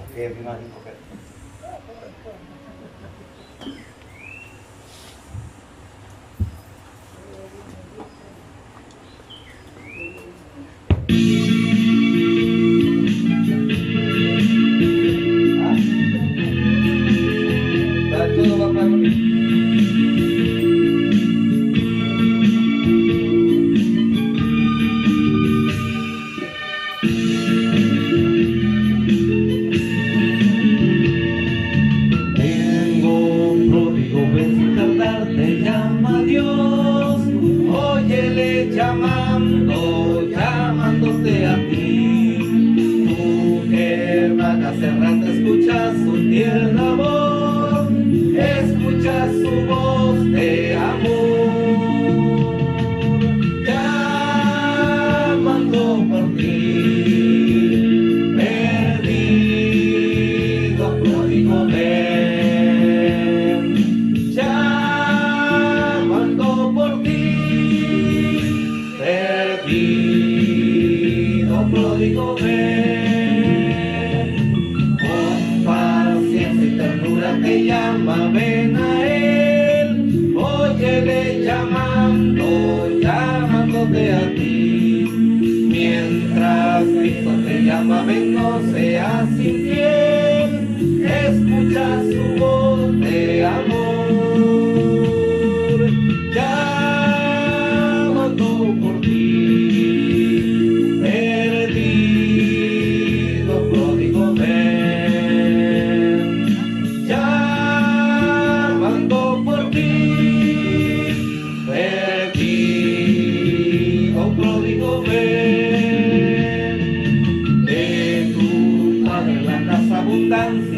Llamándote a ti, tú que vagas errante, escucha su tierna voz, escucha su voz de amor, llamando por ti, perdido pródigo ven, llamando por ti, perdido pródigo ven, con paciencia y ternura te llama, ven a él, óyele llamándote a ti, mientras Cristo te llama, ven, no seas infiel, escucha su voz de amor, llamando por ti.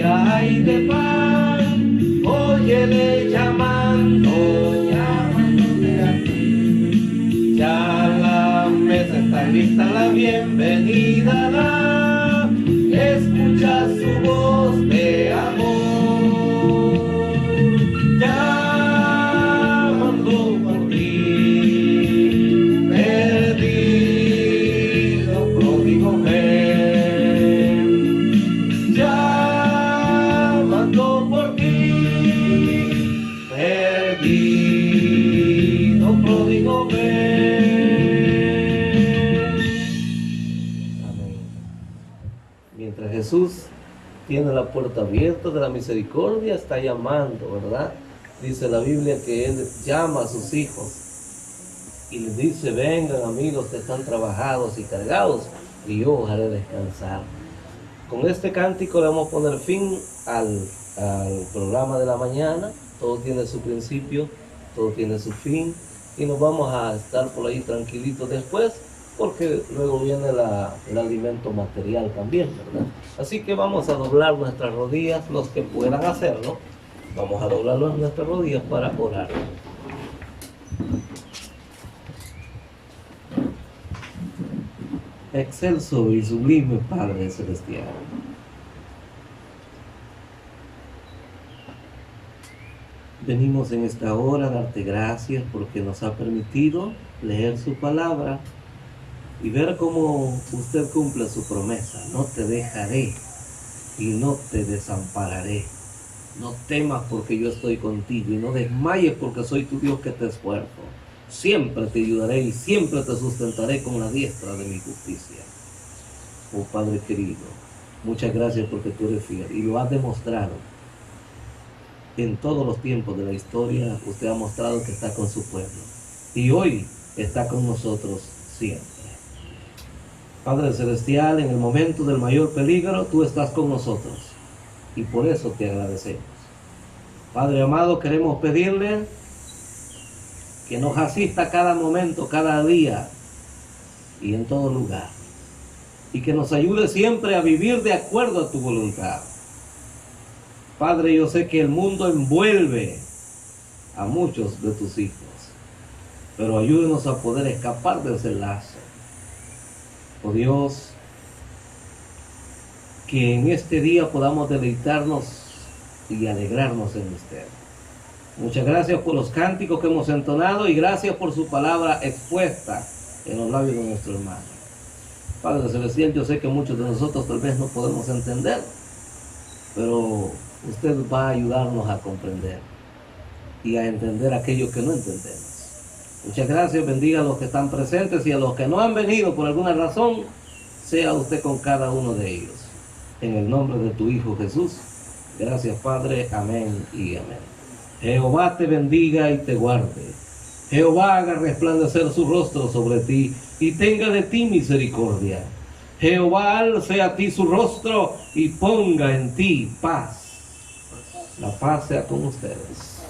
Hay de pan, óyele llamándote a ti. Ya la mesa está lista, la bienvenida da, escucha su voz de amor, llamando por ti, perdido pródigo ven, por ti, perdido. Jesús tiene la puerta abierta de la misericordia, está llamando, ¿verdad? Dice la Biblia que Él llama a sus hijos y les dice: vengan a mí los que están trabajados y cargados, y yo os haré descansar. Con este cántico le vamos a poner fin al programa de la mañana. Todo tiene su principio, todo tiene su fin, y nos vamos a estar por ahí tranquilitos después, porque luego viene el alimento material también, ¿verdad? Así que vamos a doblar nuestras rodillas, los que puedan hacerlo. Vamos a doblar nuestras rodillas para orar. Excelso y sublime Padre Celestial, venimos en esta hora a darte gracias porque nos ha permitido leer su palabra y ver cómo usted cumple su promesa. No te dejaré y no te desampararé. No temas porque yo estoy contigo, y no desmayes porque soy tu Dios que te esfuerzo. Siempre te ayudaré y siempre te sustentaré con la diestra de mi justicia. Oh Padre querido, muchas gracias porque tú eres fiel y lo has demostrado. En todos los tiempos de la historia usted ha mostrado que está con su pueblo, y hoy está con nosotros siempre. Padre Celestial, en el momento del mayor peligro tú estás con nosotros, y por eso te agradecemos. Padre amado, queremos pedirle que nos asista cada momento, cada día y en todo lugar, y que nos ayude siempre a vivir de acuerdo a tu voluntad. Padre, yo sé que el mundo envuelve a muchos de tus hijos, pero ayúdenos a poder escapar de ese lazo. Oh Dios, que en este día podamos deleitarnos y alegrarnos en usted. Muchas gracias por los cánticos que hemos entonado y gracias por su palabra expuesta en los labios de nuestro hermano. Padre Celestial, yo sé que muchos de nosotros tal vez no podemos entender, pero usted va a ayudarnos a comprender y a entender aquello que no entendemos. Muchas gracias, bendiga a los que están presentes y a los que no han venido por alguna razón, sea usted con cada uno de ellos. En el nombre de tu Hijo Jesús. Gracias, Padre. Amén y amén. Jehová te bendiga y te guarde. Jehová haga resplandecer su rostro sobre ti y tenga de ti misericordia. Jehová alce a ti su rostro y ponga en ti paz. La paz sea con ustedes.